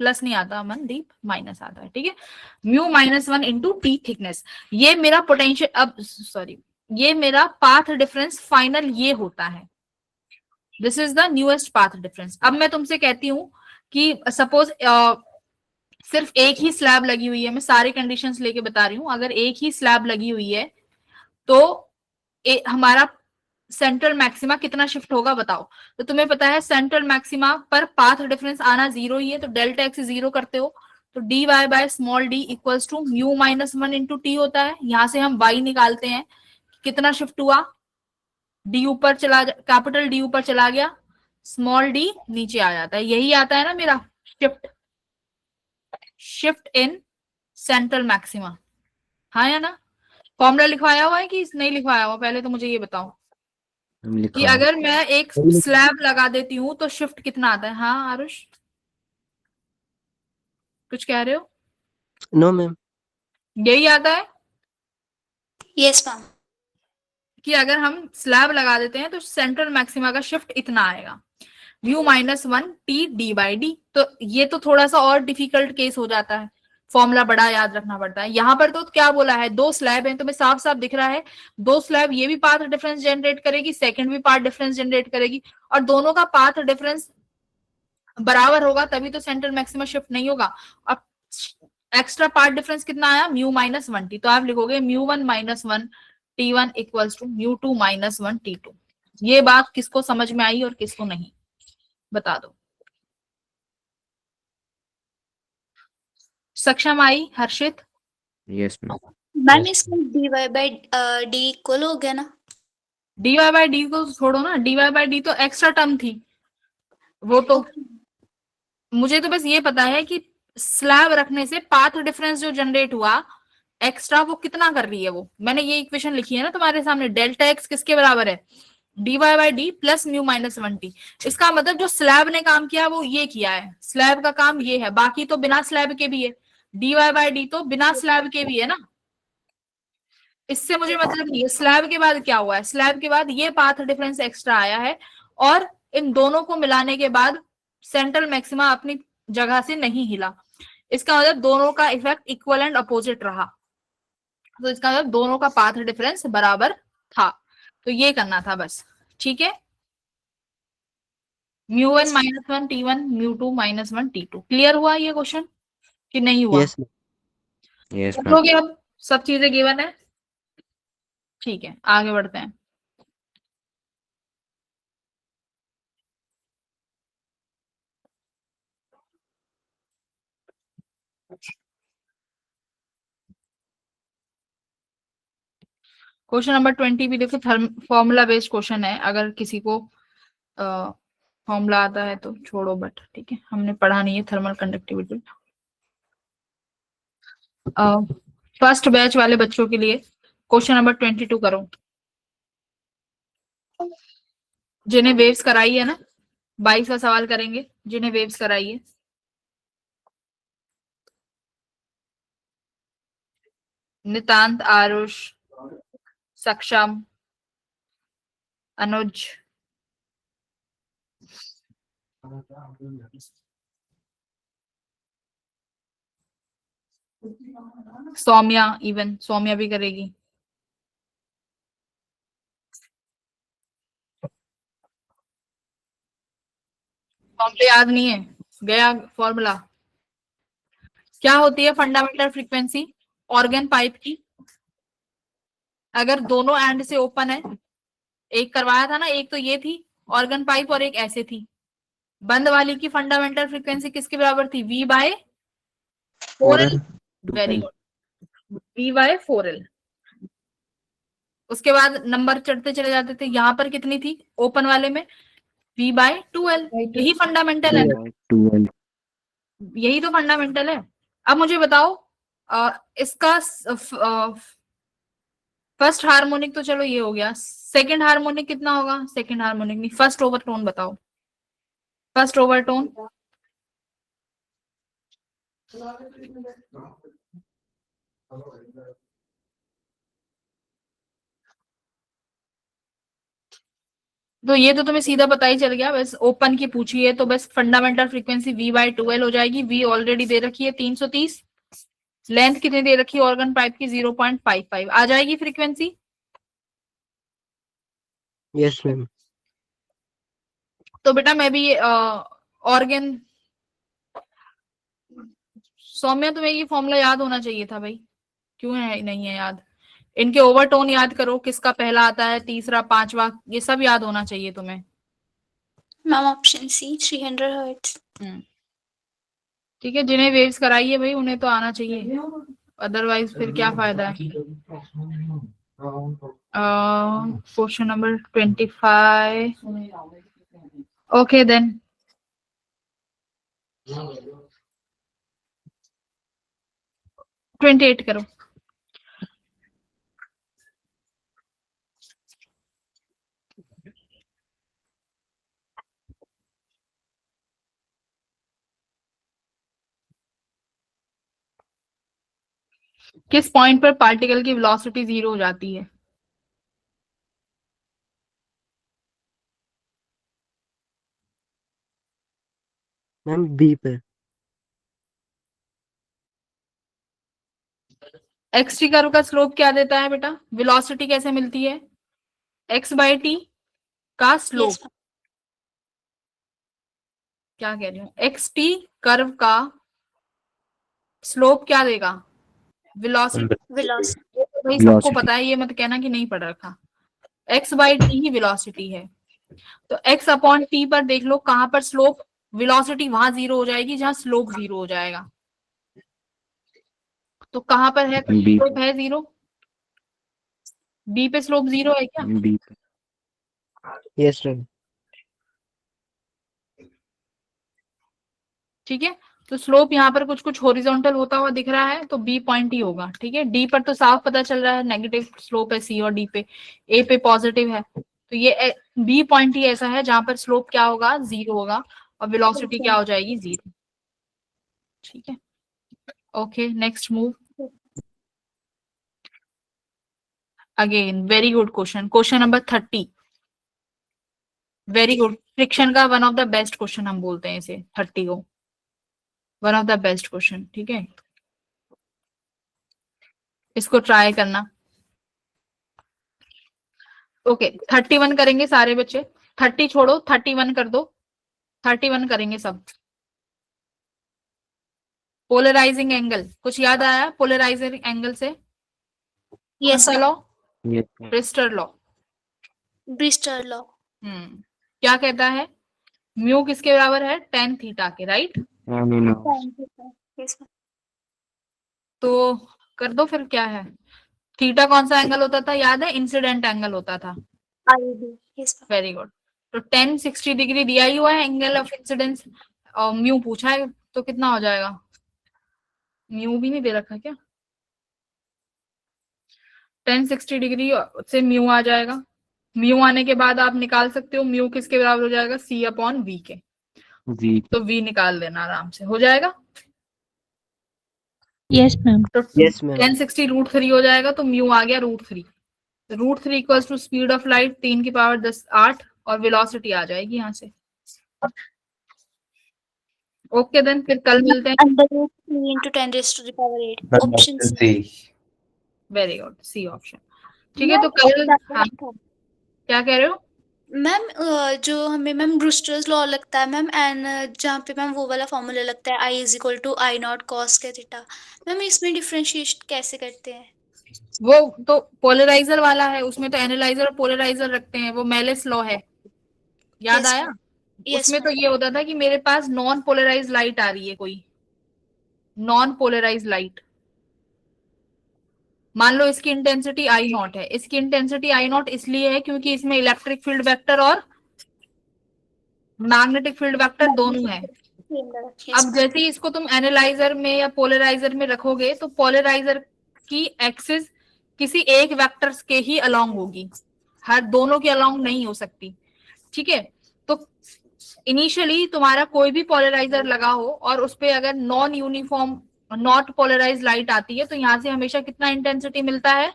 Plus नहीं आता मनदीप, माइनस आता है, ठीक है। म्यू -1 इंटू टी थिकनेस, ये मेरा पोटेंशियल, अब सॉरी, ये मेरा पाथ डिफरेंस फाइनल ये होता है। This is the newest path difference. अब मैं तुमसे कहती हूँ कि सपोज सिर्फ एक ही स्लैब लगी हुई है, मैं सारे कंडीशंस लेके बता रही हूँ, अगर एक ही स्लैब लगी हुई है तो हमारा सेंट्रल मैक्सिमा कितना शिफ्ट होगा बताओ। तो तुम्हें पता है सेंट्रल मैक्सिमा पर पाथ डिफरेंस आना 0 ही है, तो डेल्टा एक्स 0 करते हो तो D Y by small D equals to mu -1 into T होता है। यहां से हम वाई निकालते हैं, कितना शिफ्ट हुआ, डी ऊपर चला, कैपिटल डी ऊपर चला गया, स्मॉल डी नीचे आ जाता है। यही आता है ना मेरा शिफ्ट इन सेंट्रल मैक्सिमा, हाँ या ना। फॉर्मूला लिखवाया हुआ है कि नहीं लिखवाया हुआ, पहले तो मुझे ये बताओ मैम कि लिखवा अगर मैं एक स्लैब लगा देती हूँ तो शिफ्ट कितना आता है? हाँ आरुष, कुछ कह रहे हो? No ma'am. यही आता है यस मैम। कि अगर हम स्लैब लगा देते हैं तो सेंट्रल मैक्सिमा का शिफ्ट इतना आएगा, mu minus 1 T D by D. तो ये तो थोड़ा सा और डिफिकल्ट केस हो जाता है, फॉर्मूला बड़ा याद रखना पड़ता है। यहाँ पर तो क्या बोला है, दो स्लैब है, तुम्हें साफ साफ दिख रहा है दो स्लैब, ये भी पाथ डिफरेंस जनरेट करेगी, सेकंड भी पाथ डिफरेंस जनरेट करेगी, और दोनों का पाथ डिफरेंस बराबर होगा तभी तो सेंट्रल मैक्सिमा शिफ्ट नहीं होगा। अब एक्स्ट्रा पार्ट डिफरेंस कितना आया, म्यू माइनस 1 टी, तो आप लिखोगे mu 1 minus 1 T1 equals to mu 2 minus 1 T2। ये बात किसको समझ में आई और किसको नहीं, बता दो। सक्षम आई? हर्षित? Yes ma'am. मैम इसमें dy बाई डी इक्वल हो गया ना? dy बाई डी को छोड़ो ना, dy बाई डी तो एक्स्ट्रा टर्म थी, वो तो मुझे तो बस ये पता है कि स्लैब रखने से पाथ डिफरेंस जो जनरेट हुआ एक्स्ट्रा, वो कितना कर रही है, वो मैंने ये इक्वेशन लिखी है ना तुम्हारे सामने, डेल्टा एक्स किसके बराबर है, dy by D plus mu minus 1 T. इसका मतलब जो स्लैब ने काम किया वो ये किया है, स्लैब का काम ये है, बाकी तो बिना स्लैब के भी है, dy बाई डी तो बिना स्लैब के भी है ना, इससे मुझे मतलब नहीं है स्लैब के बाद क्या हुआ है, स्लैब के बाद ये पाथ डिफरेंस एक्स्ट्रा आया है, और इन दोनों को मिलाने के बाद सेंट्रल मैक्सिमा अपनी जगह से नहीं हिला, इसका मतलब दोनों का इफेक्ट इक्वल एंड अपोजिट रहा, तो इसका मतलब दोनों का पाथ डिफरेंस बराबर था, तो ये करना था बस। ठीक है, mu 1 minus 1 T1 mu 2 minus 1 T2। Clear हुआ ये क्वेश्चन कि नहीं हुआ? Yes ma'am. यस कर मैम। लोगे अब, सब चीजें गिवन है। ठीक है, आगे बढ़ते हैं। क्वेश्चन नंबर 20 भी देखो, फॉर्मूला बेस्ड क्वेश्चन है, अगर किसी को फॉर्मूला आता है तो छोड़ो, बट ठीक है हमने पढ़ा नहीं है थर्मल कंडक्टिविटी। फर्स्ट बैच वाले बच्चों के लिए क्वेश्चन नंबर 22 करो, जिन्हें वेव्स कराई है ना, 22 का सवाल करेंगे जिन्हें वेव्स कराई है। नितांत, आरुष, सक्षम, अनुज, सौम्या, इवन सौम्या भी करेगी। फॉर्मूला याद नहीं है, गया फॉर्मूला। क्या होती है फंडामेंटल फ्रीक्वेंसी ऑर्गन पाइप की? अगर दोनों एंड से ओपन है, एक करवाया था ना, एक तो ये थी ऑर्गन पाइप और एक ऐसे थी, बंद वाली की फंडामेंटल फ्रीक्वेंसी किसके बराबर थी, V by 4L। Very good, V by 4L। उसके बाद नंबर चढ़ते चले जाते थे, यहाँ पर कितनी थी ओपन वाले में, V बाय 2L। यही फंडामेंटल है, 2L। यही तो फंडामेंटल है। अब मुझे बताओ इसका फर्स्ट हार्मोनिक तो चलो ये हो गया, सेकंड हार्मोनिक कितना होगा, सेकंड हार्मोनिक नहीं, फर्स्ट ओवरटोन बताओ, फर्स्ट ओवरटोन। तो ये तो तुम्हें सीधा पता ही चल गया, बस ओपन की पूछी है तो बस fundamental frequency V bye 2L हो जाएगी। V ऑलरेडी दे रखी है 330, लेंथ कितनी दे रखी है ऑर्गन पाइप की, 0.55 आ जाएगी फ्रीक्वेंसी। Yes ma'am. तो बेटा मैं भी ऑर्गन, सौम्या तुम्हें ये फॉर्मूला याद होना चाहिए था भाई, क्यों है नहीं है याद? इनके ओवरटोन याद करो, किसका पहला आता है, तीसरा, पांचवा, ये सब याद होना चाहिए तुम्हें। Ma'am option C 300 hertz. ठीक है, जिन्हें वेव्स कराई है भाई उन्हें तो आना चाहिए, अदरवाइज फिर क्या फायदा है। Question number 25। Okay then, twenty 28 करो। किस पॉइंट पर पार्टिकल की वेलोसिटी 0 हो जाती है? मैम बी पे। एक्स टी कर्व का स्लोप क्या देता है बेटा? वेलोसिटी कैसे मिलती है? एक्स बाई टी का स्लोप। यस क्या कह रही हूँ? एक्स टी कर्व का स्लोप क्या देगा? वेलोसिटी। वेलोसिटी भाई सबको पता है, ये मत कहना कि नहीं पढ़ रखा। X by T he velocity है। तो एक्स अपॉन टी पर देख लो कहां पर स्लोप, वेलोसिटी वहां 0 हो जाएगी जहां स्लोप 0 हो जाएगा। तो कहां पर है स्लोप है 0? बी पे स्लोप 0 है क्या? बी पे। Yes ma'am. ठीक है, तो स्लोप यहाँ पर कुछ कुछ हॉरिजॉन्टल होता हुआ दिख रहा है, तो बी पॉइंट ही होगा। ठीक है, डी पर तो साफ पता चल रहा है नेगेटिव स्लोप है सी और डी पे, ए पे पॉजिटिव है, तो ये बी पॉइंट ही ऐसा है जहां पर स्लोप क्या होगा? 0 होगा और वेलोसिटी क्या हो जाएगी? 0। ठीक है, okay next move. Again very good question, question number 30। Very good, friction का one of the best question हम बोलते हैं इसे, 30 को one of the best question. ठीक है, इसको ट्राई करना। ओके 31 करेंगे सारे बच्चे, 30 छोड़ो 31 कर दो, 31 करेंगे सब। पोलराइजिंग एंगल कुछ याद आया? पोलराइजिंग एंगल से कौन यस सा लॉ? ये ब्रिस्टर लॉ। ब्रिस्टर लॉ क्या कहता है? म्यू किसके बराबर है? tan थीटा के, राइट? यस तो कर दो फिर, क्या है? थीटा कौन सा एंगल होता था याद है? इंसिडेंट एंगल होता था। ID yes very good. तो 1060 डिग्री दिया ही हुआ है एंगल ऑफ इंसिडेंस, और म्यू पूछा है तो कितना हो जाएगा? म्यू भी नहीं दे रखा क्या? 1060 डिग्री से म्यू आ जाएगा। म्यू आने के बाद आप निकाल सकते हो म्यू किसके बराबर हो जाएगा? सी अपॉन वी के। जी। तो वी निकाल देना, आराम से हो जाएगा। Yes ma'am. तो यस मैम। 1060 √3 हो जाएगा, तो म्यू आ गया √3। √3 equals to speed of light 3 की पावर 10 8, और वेलोसिटी आ जाएगी यहाँ से। ओके देन, फिर कल मिलते हैं। Under 3 into 10 raised to the power 8 option C very good, C option. ठीक है, तो कल हाँ, क्या कह रहे हो? मैम जो हमें मैम ब्रूस्टर्स लॉ लगता है मैम, एंड जहाँ पे मैम वो वाला फॉर्मूला लगता है I is equal to I not cos के थीटा, मैम इसमें डिफरेंशिएशन कैसे करते हैं? वो तो पोलराइजर वाला है, उसमें तो एनालाइजर और पोलराइजर रखते हैं, वो मेलिस लॉ है, याद Yes, आया? ma'am. Yes, उसमें तो ma'am. ये होता था कि मेरे पास नॉन पोलराइज लाइट आ रही है, कोई नॉन पोलराइज लाइट, मान लो इसकी इंटेंसिटी आई नॉट है। इसकी इंटेंसिटी आई नॉट इसलिए है क्योंकि इसमें इलेक्ट्रिक फील्ड वेक्टर और मैग्नेटिक फील्ड वेक्टर दोनों है। Yes, अब ma'am. जैसे ही इसको तुम एनालाइजर में या पोलराइजर में रखोगे, तो पोलराइजर की एक्सिस किसी एक वेक्टर के ही अलोंग होगी, हर दोनों के अलोंग नहीं हो सकती। ठीक है, तो इनिशियली तुम्हारा कोई भी पोलराइजर लगा हो और उस पे अगर non uniform not polarise light आती है, तो यहाँ से हमेशा कितना इंटेंसिटी मिलता है?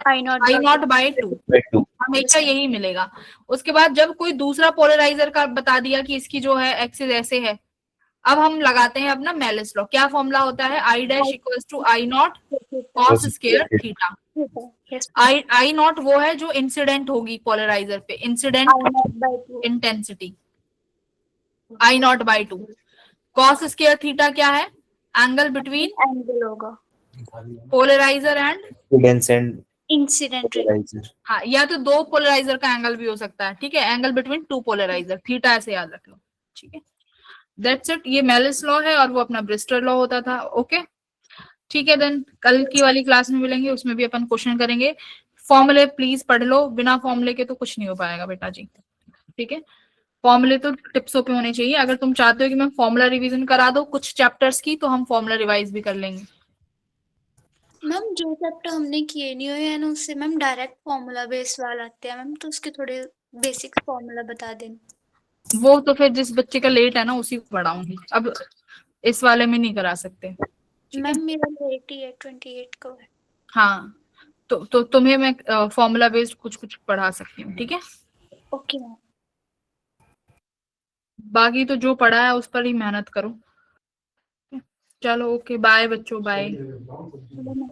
I not I not by 2, हमेशा यही मिलेगा। उसके बाद जब कोई दूसरा पोलराइजर का बता दिया कि इसकी जो है एक्सिस ऐसे है, अब हम लगाते हैं अपना मेलिस लॉ। क्या फॉर्मूला होता है? I dash equals to I not cos square theta. Yes, I not वो है जो इंसिडेंट होगी पोलराइजर पे, incident I not by 2 intensity, I not by 2। Cos square theta क्या है? एंगल बिटवीन एंगल होगा पोलराइजर एंड इंसिडेंट रे। हाँ, या तो दो पोलराइजर का एंगल भी हो सकता है। ठीक है, angle between two polariser, theta ऐसे याद रख लो। ठीक है, दैट्स इट। ये मेलिस लॉ है और वो अपना ब्रिस्टर लॉ होता था। ओके ठीक है, देन कल की वाली क्लास में मिलेंगे, उसमें भी अपन क्वेश्चन करेंगे। फॉर्मूले प्लीज पढ़ लो, बिना फॉर्मूले के तो कुछ नहीं हो पाएगा बेटा जी। ठीक है, फॉर्मूले तो टिप्सों पे होने चाहिए। अगर तुम चाहते हो कि मैं फॉर्मूला रिवीजन करा दो कुछ चैप्टर्स की, तो हम फॉर्मूला रिवाइज भी कर लेंगे। मैम जो चैप्टर हमने किए नहीं हुए हैं ना, उससे मैम डायरेक्ट फॉर्मूला बेस वाला आते हैं मैम, तो उसके थोड़े बेसिक फॉर्मूला बता दें। वो तो फिर जिस बच्चे का लेट है ना, उसी को पढ़ाऊंगी, अब इस वाले में नहीं करा सकते। ठीक है? मैम मेरा 28 का है। हाँ, तो तुम्हें मैं फॉर्मूला बेस्ड कुछ कुछ पढ़ा सकती हूँ, ठीक है? Okay ma'am. बाकी तो जो पढ़ा है उस पर ही मेहनत करो। चलो ओके, बाय बच्चों, बाय। चलो मैम।